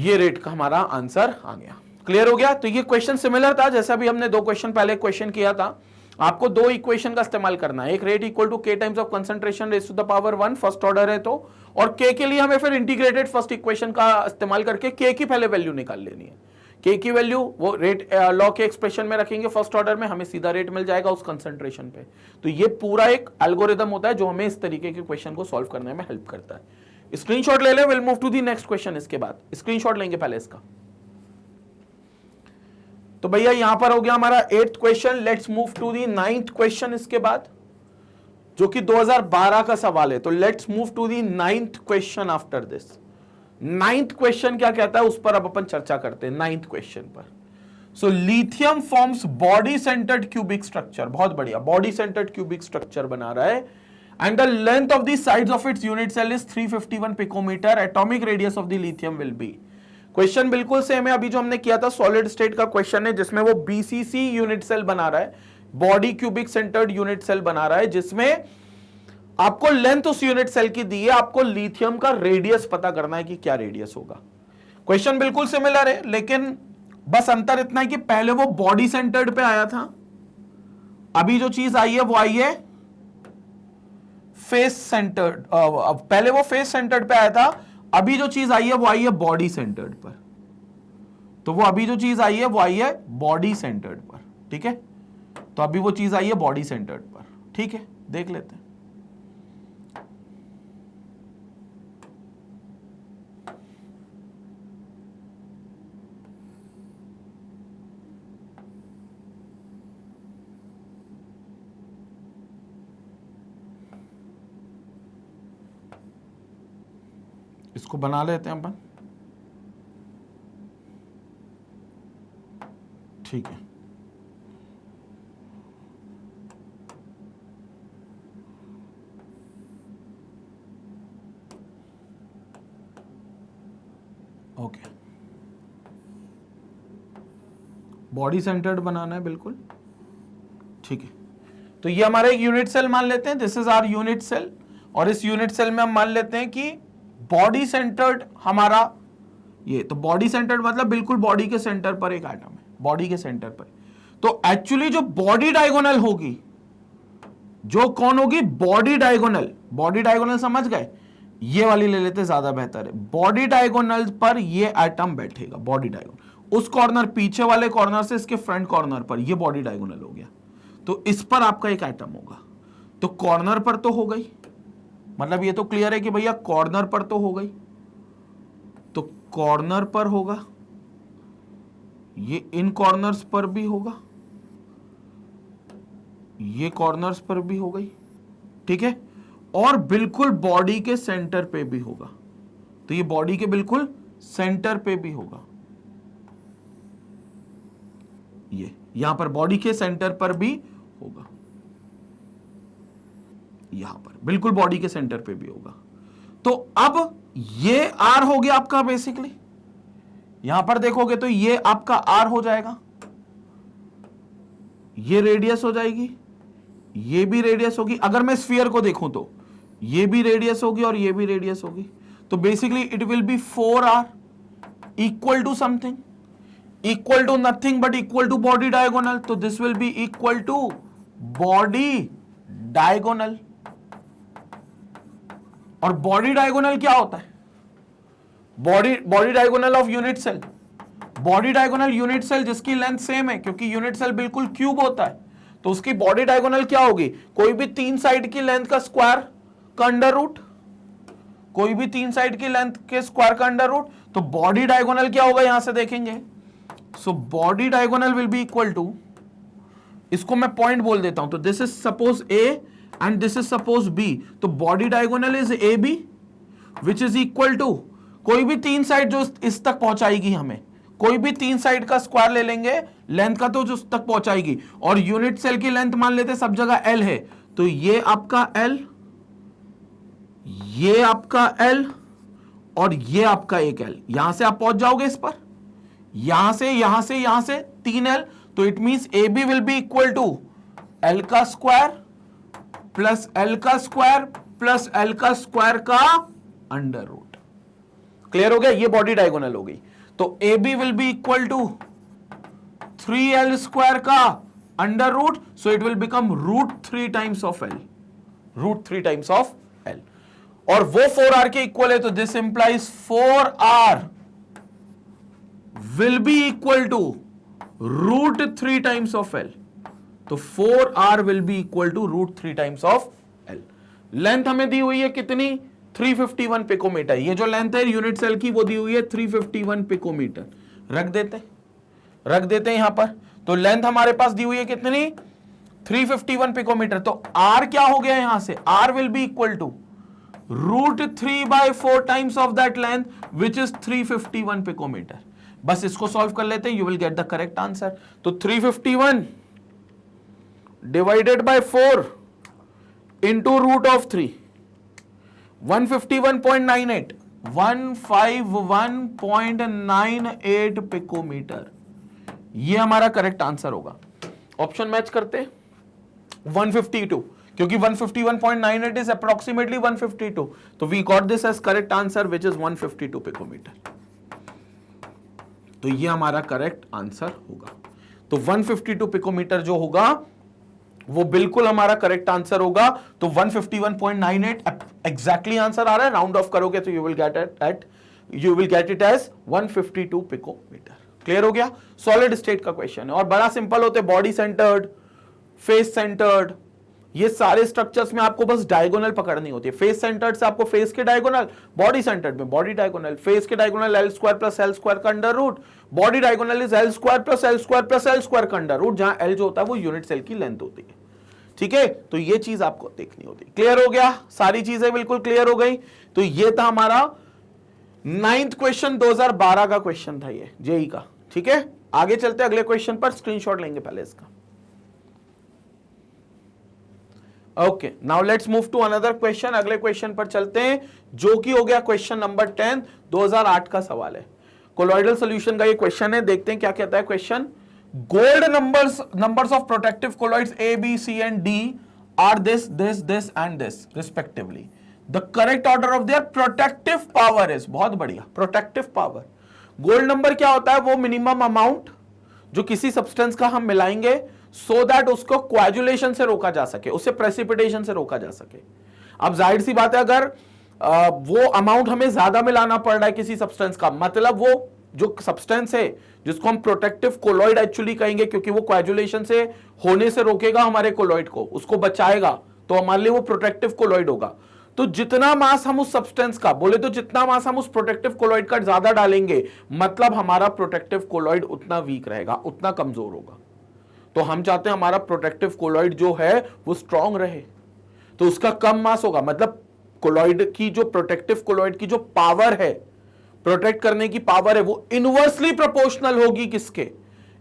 A: ये रेट का हमारा आंसर आ गया। क्लियर हो गया। तो ये क्वेश्चन सिमिलर था, जैसा भी हमने दो क्वेश्चन पहले क्वेश्चन किया था, आपको दो इक्वेशन का इस्तेमाल करना है, एक rate equal to K times of concentration raise to the power 1 first order है तो, और के के लिए हमें फिर इंटीग्रेटेड फर्स्ट इक्वेशन का इस्तेमाल करके के की पहले वैल्यू निकाल लेनी है। के की वैल्यू वो रेट लॉ के एक्सप्रेशन में रखेंगे फर्स्ट ऑर्डर में, हमें सीधा रेट मिल जाएगा उस कंसंट्रेशन पे। तो ये पूरा एक एल्गोरिदम होता है जो हमें इस तरीके के क्वेश्चन को सॉल्व करने में हेल्प करता है। स्क्रीनशॉट ले ले, will move to the next question. इसके बाद स्क्रीनशॉट लेंगे पहले इसका। तो भैया यहां पर हो गया हमारा 8th question, let's move to the 9th question इसके बाद, जो कि 2012 का सवाल है। तो let's move to the 9th question after this. 9th question क्या कहता है उस पर अब अपन चर्चा करते हैं 9th क्वेश्चन पर। So lithium forms body centered cubic structure, बहुत बढ़िया, बॉडी सेंटर्ड क्यूबिक स्ट्रक्चर बना रहा है, and the length of the sides of its unit cell is 351 picometer, atomic radius of the lithium will be. Question बिल्कुल same है अभी जो हमने किया था, सॉलिड स्टेट का क्वेश्चन है जिसमें वो बीसीसी यूनिट सेल बना रहा है, body cubic centered unit cell बना रहा है, जिसमें आपको लेंथ उस यूनिट सेल की दी है, आपको लिथियम का रेडियस पता करना है कि क्या रेडियस होगा। क्वेश्चन बिल्कुल सिमिलर है, लेकिन बस अंतर इतना है कि पहले वो बॉडी सेंटर्ड पे आया था, अभी जो चीज आई है वो आई है फेस सेंटर्ड। पहले वो फेस सेंटर्ड पे आया था, अभी जो चीज आई है वो आई है बॉडी सेंटर्ड पर। तो वो अभी जो चीज आई है वो आई है बॉडी सेंटर्ड पर, ठीक है। तो अभी वो चीज आई है बॉडी सेंटर्ड पर, ठीक है, देख लेते हैं। इसको बना लेते हैं अपन, ठीक है। ओके, बॉडी सेंटर्ड बनाना है बिल्कुल, ठीक है। तो ये हमारा एक यूनिट सेल मान लेते हैं, this is our unit cell, और इस यूनिट सेल में हम मान लेते हैं कि बॉडी सेंटर्ड हमारा ये, तो बॉडी सेंटर्ड मतलब बिल्कुल बॉडी के सेंटर पर एक एटम है, बॉडी के सेंटर पर। तो एक्चुअली जो बॉडी डायगोनल होगी, जो कौन होगी, बॉडी डायगोनल, बॉडी डायगोनल समझ गए, ये वाली ले लेते ज्यादा बेहतर है। बॉडी डायगोनल पर ये एटम बैठेगा, बॉडी डायगोनल उस कॉर्नर, पीछे वाले कॉर्नर से इसके फ्रंट कॉर्नर पर, ये बॉडी डायगोनल हो गया। तो इस पर आपका एक एटम होगा, तो कॉर्नर पर तो हो गई, मतलब ये तो क्लियर है कि भैया कॉर्नर पर तो हो गई, तो कॉर्नर पर होगा, ये इन कॉर्नर्स पर भी होगा, ये कॉर्नर्स पर भी हो गई, ठीक है, और बिल्कुल बॉडी के सेंटर पे भी होगा, तो ये बॉडी के बिल्कुल सेंटर पे भी होगा, ये यहां पर बॉडी के सेंटर पर भी होगा, यहां पर बिल्कुल बॉडी के सेंटर पे भी होगा। तो अब ये आर हो गया आपका, बेसिकली यहां पर देखोगे तो ये आपका आर हो जाएगा, ये रेडियस हो जाएगी, ये भी रेडियस होगी। अगर मैं स्फीयर को देखूं तो ये भी रेडियस होगी और ये भी रेडियस होगी, तो basically it will be 4r equal to something, equal to nothing but equal to body diagonal, तो this will be equal to body diagonal. और बॉडी डायगोनल क्या होता है, body diagonal of unit cell, body diagonal unit cell जिसकी length same है, क्योंकि unit cell बिल्कुल cube होता है, तो उसकी बॉडी डायगोनल क्या होगी, कोई भी 3 साइड की लेंथ का स्क्वायर का अंडर रूट, कोई भी 3 साइड की लेंथ के स्क्वायर का अंडर रूट। तो बॉडी डायगोनल क्या होगा, यहां से देखेंगे, so body diagonal will be equal to, इसको मैं पॉइंट बोल देता हूं, तो this is suppose A and this is suppose B, तो body diagonal is A B which is equal to, कोई भी 3 साइड जो इस तक पहुंचाएगी, हमें कोई भी 3 साइड का स्क्वायर ले लेंगे लेंथ का, तो जो उस तक पहुंचाएगी, और यूनिट सेल की लेंथ मान लेते सब जगह एल है, तो ये आपका एल, ये आपका एल, और ये आपका एक एल, यहां से आप पहुंच जाओगे इस पर, यहां से यहां से यहां से 3l, तो it means A B will be equal to L का स्क्वायर प्लस एल का स्क्वायर प्लस एल का स्क्वायर का अंडर रूट। क्लियर हो गया, ये बॉडी डायगोनल हो गई। तो A B will be equal to 3l square का under root, so it will become root 3 times of L, root 3 times of L, और वो 4r के इक्वल है, तो this implies 4r will be equal to root 3 times of L, तो 4r will be equal to root 3 times of L. Length हमें दी हुई है कितनी, 351 पिकोमीटर, ये जो लेंथ है यूनिट सेल की वो दी हुई है 351 पिकोमीटर, रख देते हैं यहां पर। तो लेंथ हमारे पास दी हुई है कितनी, 351 पिकोमीटर, तो r क्या हो गया यहां से, r will be equal to root 3/4 times of that length which is 351 picometer. बस इसको सॉल्व कर लेते हैं, you will get the correct answer. तो 351 divided by 4 into root of 3, 151.98, 151.98 picometer, ये हमारा करेक्ट आंसर होगा। ऑप्शन मैच करते 152, क्योंकि 151.98 इज अप्रोक्सीमेटली 152, तो we got this as correct answer which is 152 picometer, तो ये हमारा करेक्ट आंसर होगा। तो 152 पिकोमीटर जो होगा वो बिल्कुल हमारा करेक्ट आंसर होगा। तो 151.98 एग्जैक्टली आंसर आ रहा है, राउंड ऑफ करोगे तो you will get it as 152 picometer. Clear हो गया, सॉलिड स्टेट का क्वेश्चन है और बड़ा सिंपल होते, बॉडी सेंटर्ड, फेस सेंटर्ड, ये सारे स्ट्रक्चर्स में आपको बस डायगोनल पकड़नी होती है। फेस सेंटर्ड से आपको फेस के डायगोनल, बॉडी सेंटर्ड में बॉडी डायगोनल, फेस के diagonal L square plus L square का under root, body diagonal is L square plus L square plus L square का अंडर रूट, जहां एल जो होता है वो यूनिट सेल की लेंथ होती है। ठीक है, तो ये चीज आपको देखनी होती है। क्लियर हो गया, सारी चीजें बिल्कुल क्लियर हो गई। तो ये था हमारा 9th क्वेश्चन, 2012 का क्वेश्चन था ये जेई का। ठीक है, आगे चलते अगले क्वेश्चन पर, स्क्रीनशॉट लेंगे पहले इसका। Okay, now let's move to another question. अगले क्वेश्चन पर चलते हैं जो कि हो गया क्वेश्चन नंबर 10, 2008 का सवाल है। कोलॉइडल सॉल्यूशन का ये क्वेश्चन है, देखते हैं क्या कहता है question. gold numbers of protective colloids A, B, C and D are this and this respectively. The correct order of their protective power is, बहुत बढ़िया, protective power. गोल्ड नंबर क्या होता है? वो मिनिमम अमाउंट जो किसी सब्सटेंस का हम मिलाएंगे सो दैट उसको कोएगुलेशन से रोका जा सके, उससे प्रेसिपिटेशन से रोका जा सके. अब जाहिर सी बात है, अगर वो अमाउंट हमें ज्यादा मिलाना पड़ रहा है किसी सब्सटेंस का, मतलब वो जो सब्सटेंस है जिसको हम प्रोटेक्टिव कोलॉइड एक्चुअली कहेंगे, क्योंकि वो कोएगुलेशन से होने से रोकेगा हमारे कोलॉइड को, उसको बचाएगा, तो हमारे लिए वो प्रोटेक्टिव कोलॉइड होगा. तो जितना मास हम उस सब्सटेंस का, बोले तो जितना मास हम उस प्रोटेक्टिव कोलॉइड का ज्यादा डालेंगे, मतलब हमारा प्रोटेक्टिव कोलॉइड उतना वीक रहेगा, उतना कमजोर होगा. तो हम चाहते हैं हमारा प्रोटेक्टिव कोलॉइड जो है वो स्ट्रांग रहे, तो उसका कम मास होगा. मतलब कोलॉइड की जो प्रोटेक्टिव कोलॉइड की जो पावर है, प्रोटेक्ट करने की पावर है, वो इनवर्सली प्रोपोर्शनल होगी किसके?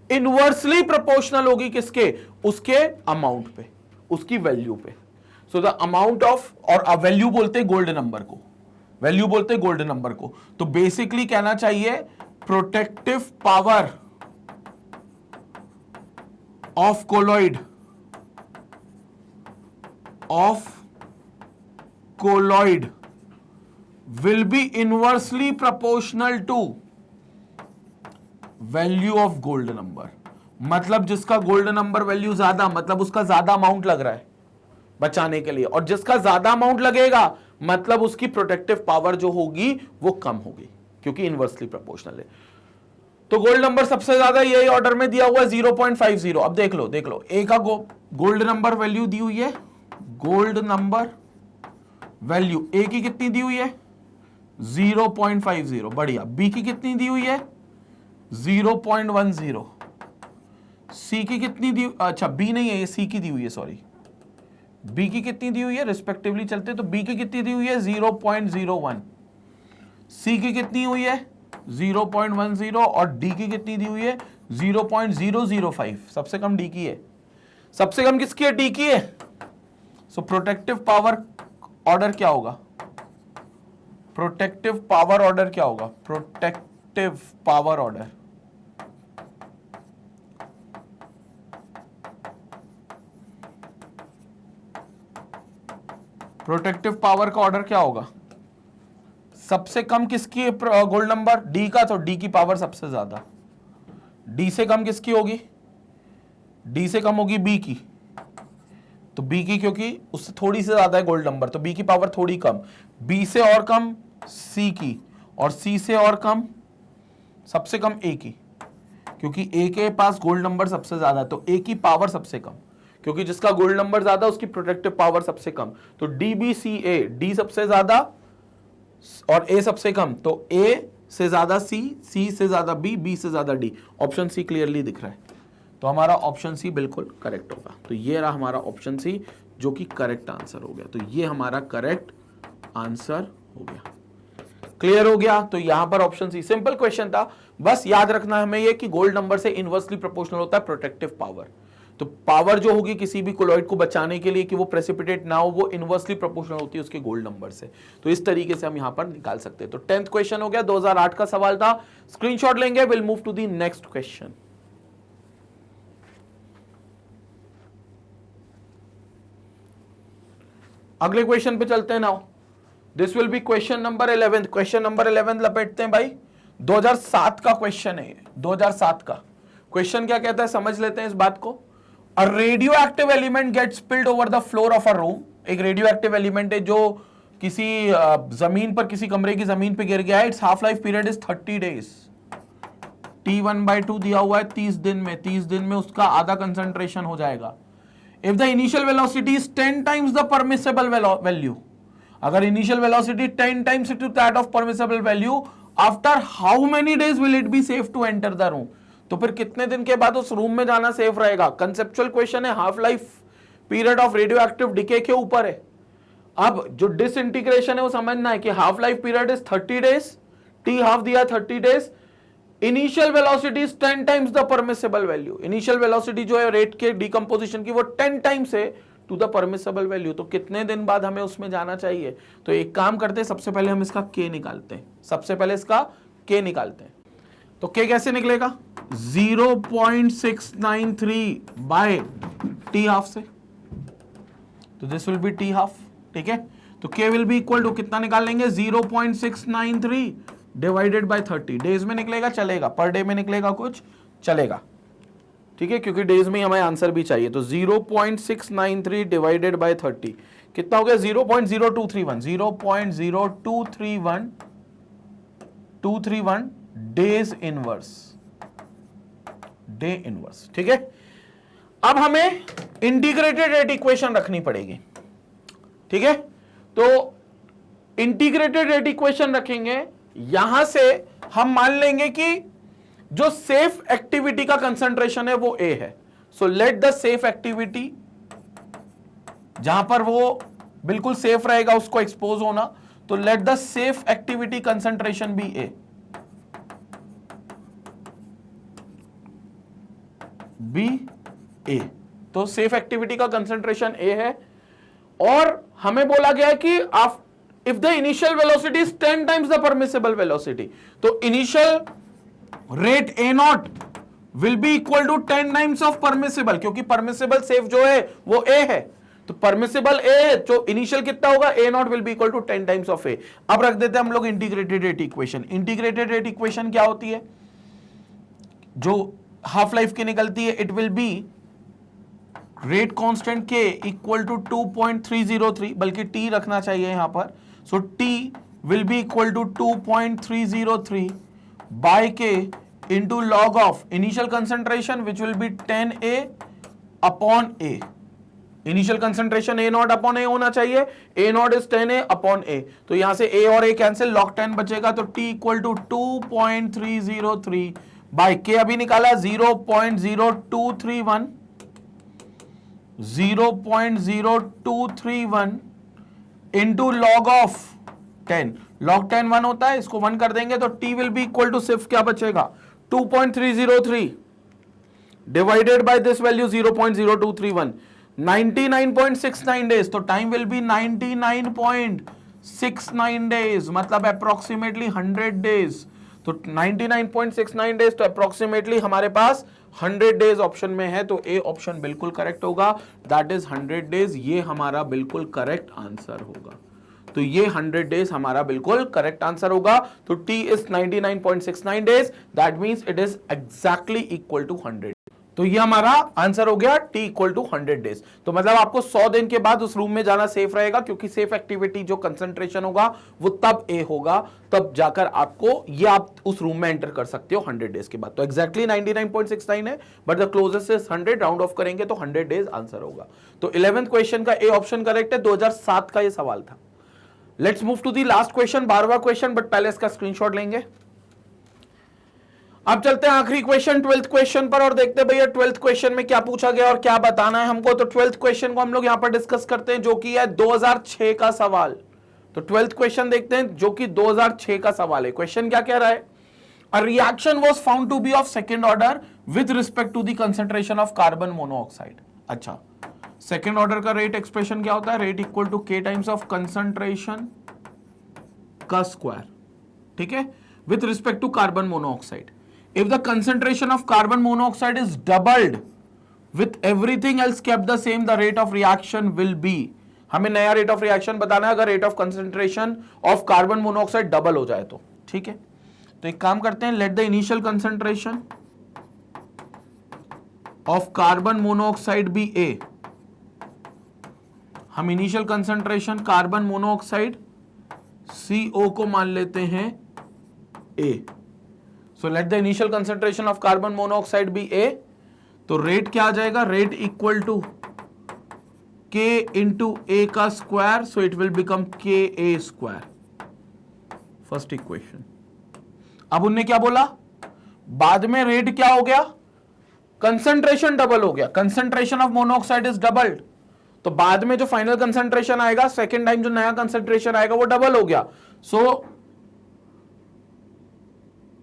A: इनवर्सली प्रोपोर्शनल होगी किसके? उसके अमाउंट पे, उसकी वैल्यू पे. सो द अमाउंट ऑफ, और वैल्यू बोलते हैं गोल्ड नंबर को, वैल्यू बोलते हैं गोल्ड नंबर को. तो बेसिकली कहना चाहिए protective power of colloid will be inversely proportional to value of gold number. मतलब जिसका गोल्ड नंबर वैल्यू ज्यादा, मतलब उसका ज्यादा अमाउंट लग रहा है बचाने के लिए, और जिसका ज्यादा अमाउंट लगेगा मतलब उसकी प्रोटेक्टिव पावर जो होगी वो कम होगी, क्योंकि इनवर्सली प्रोपोर्शनल है. तो गोल्ड नंबर सबसे ज्यादा यही ऑर्डर में दिया हुआ है 0.50. अब देख लो ए का गोल्ड नंबर वैल्यू दी हुई है, गोल्ड नंबर वैल्यू ए की कितनी दी हुई है? 0.50. बढ़िया. बी की कितनी दी हुई है? 0.10. सी की कितनी दी? अच्छा बी नहीं है, ये सी की दी हुई है, सॉरी. बी की कितनी दी हुई है? रिस्पेक्टिवली चलते तो बी की कितनी दी हुई है? 0.01. सी की कितनी हुई है? 0.10. और डी की कितनी दी हुई है? 0.005. सबसे कम डी की है. सबसे कम किसकी है? डी की है. सो प्रोटेक्टिव पावर ऑर्डर क्या होगा? प्रोटेक्टिव पावर ऑर्डर क्या होगा? Protective power order protective power का ऑर्डर क्या होगा? सबसे कम किसकी गोल्ड नंबर? डी का. तो डी की पावर सबसे ज्यादा. डी से कम किसकी होगी? डी से कम होगी बी की. तो बी की, क्योंकि उससे थोड़ी सी ज्यादा है गोल्ड नंबर, तो बी की पावर थोड़ी कम. बी से और कम सी की, और सी से और कम, सबसे कम ए की, क्योंकि ए के पास गोल्ड नंबर सबसे ज्यादा, तो ए की पावर सबसे कम, क्योंकि जिसका गोल्ड नंबर ज्यादा उसकी प्रोटेक्टिव पावर सबसे कम. तो डी बी सी ए, डी सबसे ज्यादा और ए सबसे कम, तो ए से ज्यादा सी, सी से ज्यादा बी, बी से ज्यादा डी. ऑप्शन सी क्लियरली दिख रहा है, तो हमारा ऑप्शन सी बिल्कुल करेक्ट होगा. तो ये रहा हमारा ऑप्शन सी, जो कि करेक्ट आंसर हो गया. तो ये हमारा करेक्ट आंसर हो गया. क्लियर हो गया? तो यहां पर ऑप्शन सी. सिंपल क्वेश्चन था, बस याद रखना हमें ये कि गोल्ड नंबर से इनवर्सली प्रोपोर्शनल होता है प्रोटेक्टिव पावर. तो पावर जो होगी किसी भी कोलॉइड को बचाने के लिए कि वो प्रेसिपिटेट ना हो, वो इनवर्सली प्रोपोर्शनल होती है उसके गोल्ड नंबर से. तो इस तरीके से हम यहां पर निकाल सकते हैं. तो 10th क्वेश्चन हो गया, 2008 का सवाल था. स्क्रीनशॉट लेंगे. Will move to the next question. अगले क्वेश्चन पे चलते हैं. Now this will be question number 11. Question number 11 लपेटते हैं भाई. 2007 का क्वेश्चन है. 2007 का क्वेश्चन क्या कहता है समझ लेते हैं इस बात को. A radioactive element gets spilled over the floor of a room. एक रेडियो एक्टिव एलिमेंट है जो किसी जमीन पर, किसी कमरे की जमीन पे गिर गया है. It's half life period is 30 days. T1/2 दिया हुआ है 30 दिन में. 30 दिन में उसका आधा कंसंट्रेशन हो जाएगा. If the initial velocity is 10 times the permissible value, अगर initial velocity 10 times to that of permissible value, after how many days will it be safe to enter the room? तो फिर कितने दिन के बाद उस रूम में जाना सेफ रहेगा? कंसेप्चुअल क्वेश्चन है, half life period of radio active decay के ऊपर है. अब जो डिसइंटीग्रेशन है वो समझना है कि half life period is 30 days, T half दिया 30 days. Initial velocity is 10 times the permissible value. Initial velocity जो है रेट के डिकम्पोजिशन की वो 10 टाइम्स है टू द परमिसेबल वैल्यू. तो कितने दिन बाद हमें उसमें जाना चाहिए? तो एक काम करते हैं, सबसे पहले हम इसका के निकालते हैं. सबसे पहले इसका के निकालते हैं. तो के कैसे निकलेगा? 0.693 बाय टी हाफ से, तो this will be T half, ठीक है। तो k will be equal to कितना निकाल लेंगे, 0.693 डिवाइडेड बाय 30। डेज में निकलेगा चलेगा, पर डे में निकलेगा कुछ चलेगा, ठीक है, क्योंकि डेज में हमें आंसर भी चाहिए। तो 0.693 डिवाइडेड बाय 30 कितना हो गया, 0.0231 0.0231 डेज इनवर्स, डे इनवर्स, ठीक है। अब हमें इंटीग्रेटेड रेट इक्वेशन रखनी पड़ेगी, ठीक है। तो इंटीग्रेटेड रेट इक्वेशन रखेंगे, यहां से हम मान लेंगे कि जो सेफ एक्टिविटी का कंसंट्रेशन है वो ए है। So let the safe activity, जहां पर वो बिल्कुल सेफ रहेगा उसको एक्सपोज होना, तो let the safe activity concentration be A, B A. तो सेफ एक्टिविटी का कंसंट्रेशन ए है, और हमें बोला गया है कि if the initial velocity is 10 times the permissible velocity, तो initial rate A naught will be equal to 10 times of permissible, क्योंकि परमिसिबल सेफ जो है वो ए है, तो परमिसिबल ए है, जो इनिशियल कितना होगा, A naught will be equal to 10 times of A. अब रख देते हैं हम लोग integrated rate equation. Integrated rate equation क्या होती है, जो हाफ लाइफ की निकलती है, it will be rate constant के इक्वल टू 2.303, बल्कि टी रखना चाहिए यहां पर। So T will be equal to 2.303 by K into log of initial concentration which will be 10A upon A. Initial concentration A naught upon A होना चाहिए, A naught is 10A upon A, तो यहां से ए और ए cancel, log 10 बचेगा, तो T equal to 2.303 by के अभी निकाला 0.0231 इंटू लॉग ऑफ 10, लॉग 10 1 होता है, इसको 1 कर देंगे तो t will be equal to सिर्फ क्या बचेगा, 2.303 divided by this value 0.0231, 99.69 days, तो टाइम विल बी 99.69 डेज, मतलब अप्रोक्सीमेटली 100 डेज। तो 99.69 डेज, तो अप्रोक्सीमेटली हमारे पास 100 डेज ऑप्शन में है, तो ए ऑप्शन बिल्कुल करेक्ट होगा, दैट इज 100 डेज। ये हमारा बिल्कुल करेक्ट आंसर होगा, तो ये 100 डेज हमारा बिल्कुल करेक्ट आंसर होगा। तो T is 99.69 days, that means it is exactly equal to 100। तो ये हमारा आंसर हो गया, टी इक्वल टू 100 डेज। तो मतलब आपको 100 दिन के बाद उस रूम में जाना सेफ रहेगा, क्योंकि सेफ एक्टिविटी जो कंसंट्रेशन होगा वो तब ए होगा, तब जाकर आपको ये आप उस रूम में एंटर कर सकते हो 100 डेज के बाद। तो एग्जैक्टली 99.69 है, but the closest is 100, round of करेंगे तो 100 डेज आंसर होगा। तो 11th क्वेश्चन का ए ऑप्शन करेक्ट है, 2007 का ये सवाल था। Let's move to the last question, 12वां क्वेश्चन, बट पहले इसका स्क्रीनशॉट लेंगे। अब चलते हैं आखिरी क्वेश्चन, 12th क्वेश्चन पर, और देखते हैं भैया 12th क्वेश्चन में क्या पूछा गया और क्या बताना है हमको। तो 12th क्वेश्चन को हम लोग यहां पर डिस्कस करते हैं, जो कि है 2006 का सवाल। तो 12th क्वेश्चन देखते हैं, जो कि 2006 का सवाल है। क्वेश्चन क्या कह रहा है, a reaction was found to be of second order with respect to the concentration of carbon monoxide. अच्छा, सेकंड ऑर्डर का रेट एक्सप्रेशन क्या होता है, rate equal to K times of concentration का स्क्वायर, ठीक है, with respect to carbon monoxide. If the concentration of carbon monoxide is doubled with everything else kept the same, the rate of reaction will be, हमें नया rate of reaction बताना है अगर rate of concentration of carbon monoxide double हो जाए तो, ठीक है। तो एक काम करते हैं, let the initial concentration of carbon monoxide be A. हम initial concentration carbon monoxide CO को मान लेते हैं A। So let the initial concentration of carbon monoxide be A. तो रेट क्या आ जाएगा, rate equal to K into A का square, so it will become KA square, first equation. अब उनने क्या बोला, बाद में रेट क्या हो गया, कंसंट्रेशन डबल हो गया, concentration of monoxide is doubled, तो बाद में जो फाइनल कंसंट्रेशन आएगा, सेकेंड टाइम जो नया कंसंट्रेशन आएगा वो डबल हो गया। सो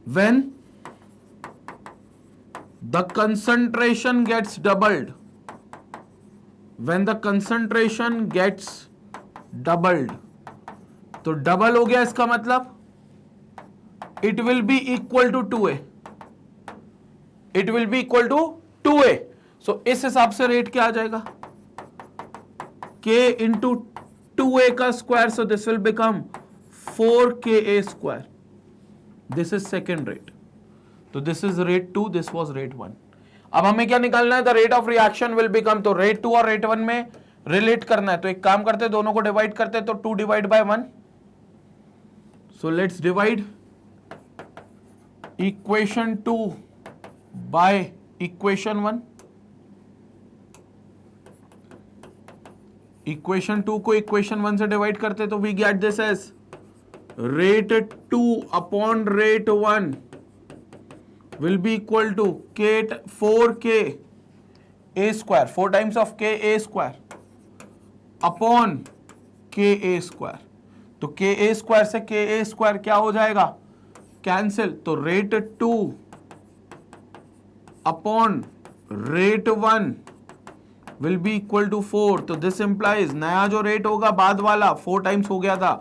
A: when the concentration gets doubled, when the concentration gets doubled, तो डबल हो गया, इसका मतलब it will be equal to 2A, it will be equal to 2a। सो इस हिसाब से रेट क्या आ जाएगा, k इंटू 2a का square, so this will become 4ka square. This is second rate, तो this is rate 2, this was rate 1। अब हमें क्या निकालना है, the rate of reaction will become, तो रेट 2 और रेट 1 में रिलेट करना है, तो एक काम करते हैं दोनों को डिवाइड करते हैं, तो 2 divide by 1, so let's divide equation 2 by equation 1। Equation 2 को इक्वेशन 1 से डिवाइड करते तो we get this as rate 2 upon rate 1 will be equal to 4k a square, 4 times of k a square upon k a square। तो k a square से k a square क्या हो जाएगा, cancel, तो rate 2 upon rate 1 will be equal to 4। तो this implies नया जो rate होगा बाद वाला 4 टाइम्स हो गया था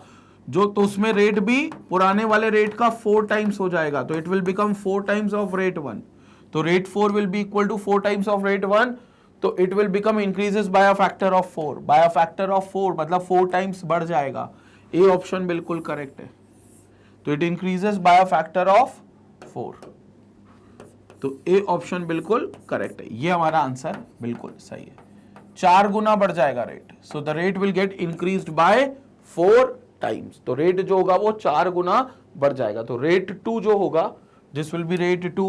A: जो, तो उसमें रेट भी पुराने वाले रेट का 4 टाइम्स हो जाएगा, तो it will become 4 times of rate 1। तो rate 4 will be equal to 4 times of rate 1, तो it will become increases by a factor of 4, by a factor of 4 मतलब 4 टाइम्स बढ़ जाएगा। ए ऑप्शन बिल्कुल करेक्ट है, तो it increases by a factor of 4, तो A option बिल्कुल correct है, ये हमारा आंसर बिल्कुल सही है। 4 गुना बढ़ जाएगा rate, so the rate will get increased by 4 times, तो रेट जो होगा वो 4 गुना बढ़ जाएगा। तो रेट 2 जो होगा, this will be rate 2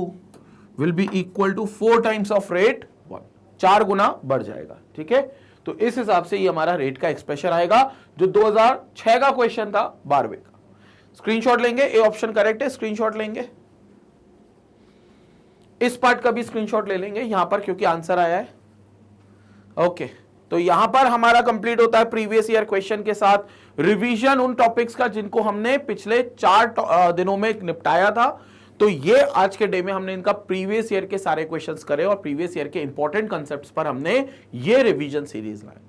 A: will be equal to 4 times of rate 1, 4 गुना बढ़ जाएगा। ठीक है, तो इस हिसाब से ये हमारा रेट का एक्सप्रेशन आएगा जो 2006 का क्वेश्चन था 12वें का। स्क्रीनशॉट लेंगे, ए ऑप्शन करेक्ट है, स्क्रीनशॉट लेंगे, इस पार्ट का भी स्क्रीनशॉट ले लेंगे यहां पर क्योंकि आंसर आया है। ओके, तो यहां पर हमारा कंप्लीट होता है प्रीवियस ईयर क्वेश्चन के साथ रिवीजन उन टॉपिक्स का जिनको हमने पिछले 4 दिनों में निपटाया था। तो ये आज के डे में हमने इनका प्रीवियस ईयर के सारे क्वेश्चंस करे और प्रीवियस ईयर के इंपॉर्टेंट कांसेप्ट्स पर हमने ये रिवीजन सीरीज लाए।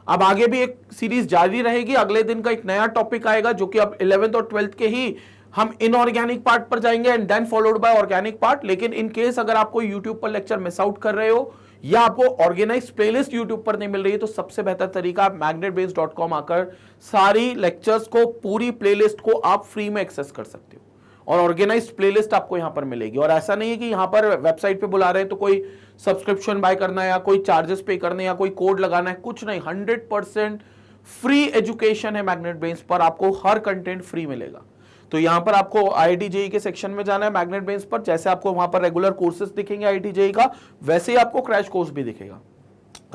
A: अब आगे भी एक सीरीज जारी रहेगी, अगले दिन का एक नया टॉपिक आएगा जो कि अब 11th और 12th के ही हम इनऑर्गेनिक पार्ट पर जाएंगे and then followed by organic part. लेकिन इन केस अगर आपको यूट्यूब पर लेक्चर मिस आउट कर रहे हो या आपको ऑर्गेनाइज प्लेलिस्ट यूट्यूब पर नहीं मिल रही है, तो सबसे बेहतर तरीका आप magnetbrains.com आकर सारी लेक्चर्स को, पूरी प्लेलिस्ट को आप फ्री में एक्सेस कर सकते हो और ऑर्गेनाइज्ड प्लेलिस्ट आपको यहां पर मिलेगी। और ऐसा नहीं है कि यहां पर वेबसाइट पे बुला रहे हैं तो कोई सब्सक्रिप्शन बाय करना है या कोई चार्जेस पे करने या कोई कोड लगाना है, कुछ नहीं, 100% फ्री एजुकेशन है मैग्नेट पर, आपको हर कंटेंट फ्री मिलेगा। तो यहां पर आपको IIT JEE के सेक्शन में जाना है मैग्नेट ब्रेन्स पर, जैसे आपको वहां पर रेगुलर कोर्सेज दिखेंगे IIT JEE का, वैसे ही आपको क्रैश कोर्स भी दिखेगा।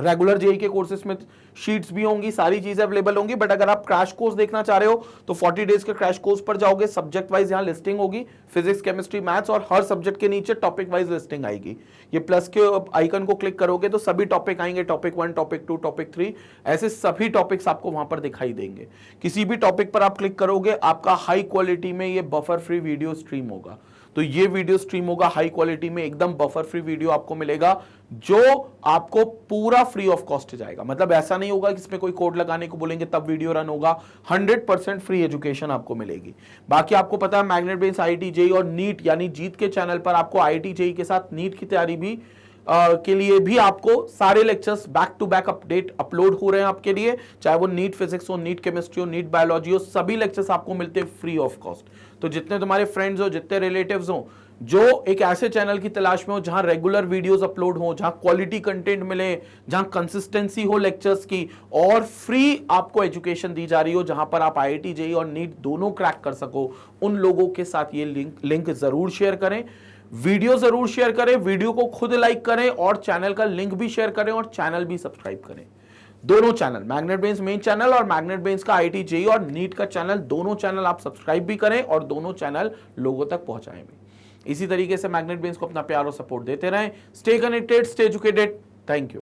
A: रेगुलर JEE के कोर्सेज में शीट्स भी होंगी, सारी चीजें अवेलेबल होंगी, बट अगर आप क्रैश कोर्स देखना चाह रहे हो तो 40 डेज के क्रैश कोर्स पर जाओगे, सब्जेक्ट वाइज यहाँ लिस्टिंग होगी, फिजिक्स, केमिस्ट्री, मैथ्स, और हर सब्जेक्ट के नीचे टॉपिक वाइज लिस्टिंग आएगी। ये प्लस के आइकन को क्लिक करोगे तो सभी टॉपिक आएंगे, टॉपिक 1, टॉपिक 2, टॉपिक 3, ऐसे सभी टॉपिक्स आपको वहां पर दिखाई देंगे। किसी भी टॉपिक पर आप क्लिक करोगे आपका हाई क्वालिटी में ये बफर फ्री वीडियो स्ट्रीम होगा। तो ये वीडियो स्ट्रीम होगा हाई क्वालिटी में, एकदम बफर फ्री वीडियो आपको मिलेगा जो आपको पूरा फ्री ऑफ कॉस्ट जाएगा। मतलब ऐसा नहीं होगा कि इसमें कोई कोड लगाने को बोलेंगे तब वीडियो रन होगा, 100% फ्री एजुकेशन आपको मिलेगी। बाकी आपको पता है मैग्नेट ब्रेन्स IIT JEE और नीट यानी जीत के चैनल पर आपको IIT JEE के साथ नीट की तैयारी भी के लिए भी आपको सारे lectures back to back update upload हो रहे हैं आपके लिए, चाहे वो नीट फिजिक्स हो, नीट केमिस्ट्री हो, नीट बायोलॉजी हो, सभी लेक्चर्स आपको मिलते हैं फ्री ऑफ कॉस्ट। तो जितने तुम्हारे फ्रेंड्स हो, जितने रिलेटिव्स हो जो एक ऐसे चैनल की तलाश में हो जहां रेगुलर वीडियोस अपलोड हो, जहां क्वालिटी कंटेंट मिले, जहां कंसिस्टेंसी हो लेक्चर्स की और फ्री आपको एजुकेशन दी जा रही हो, जहां पर आप IIT JEE और नीट दोनों क्रैक कर सको, उन लोगों के साथ ये लिंक जरूर शेयर करें, वीडियो जरूर शेयर करें, वीडियो को खुद लाइक करें और चैनल का लिंक भी शेयर करें और चैनल भी सब्सक्राइब करें। दोनों channel, magnet brains main channel और मैग्नेट ब्रेन्स का IIT JEE और नीट का चैनल, दोनों चैनल आप सब्सक्राइब भी करें और दोनों चैनल लोगों तक पहुंचाएं भी। इसी तरीके से मैग्नेट ब्रेन्स को अपना प्यार और सपोर्ट देते रहें। Stay connected, stay educated. Thank you.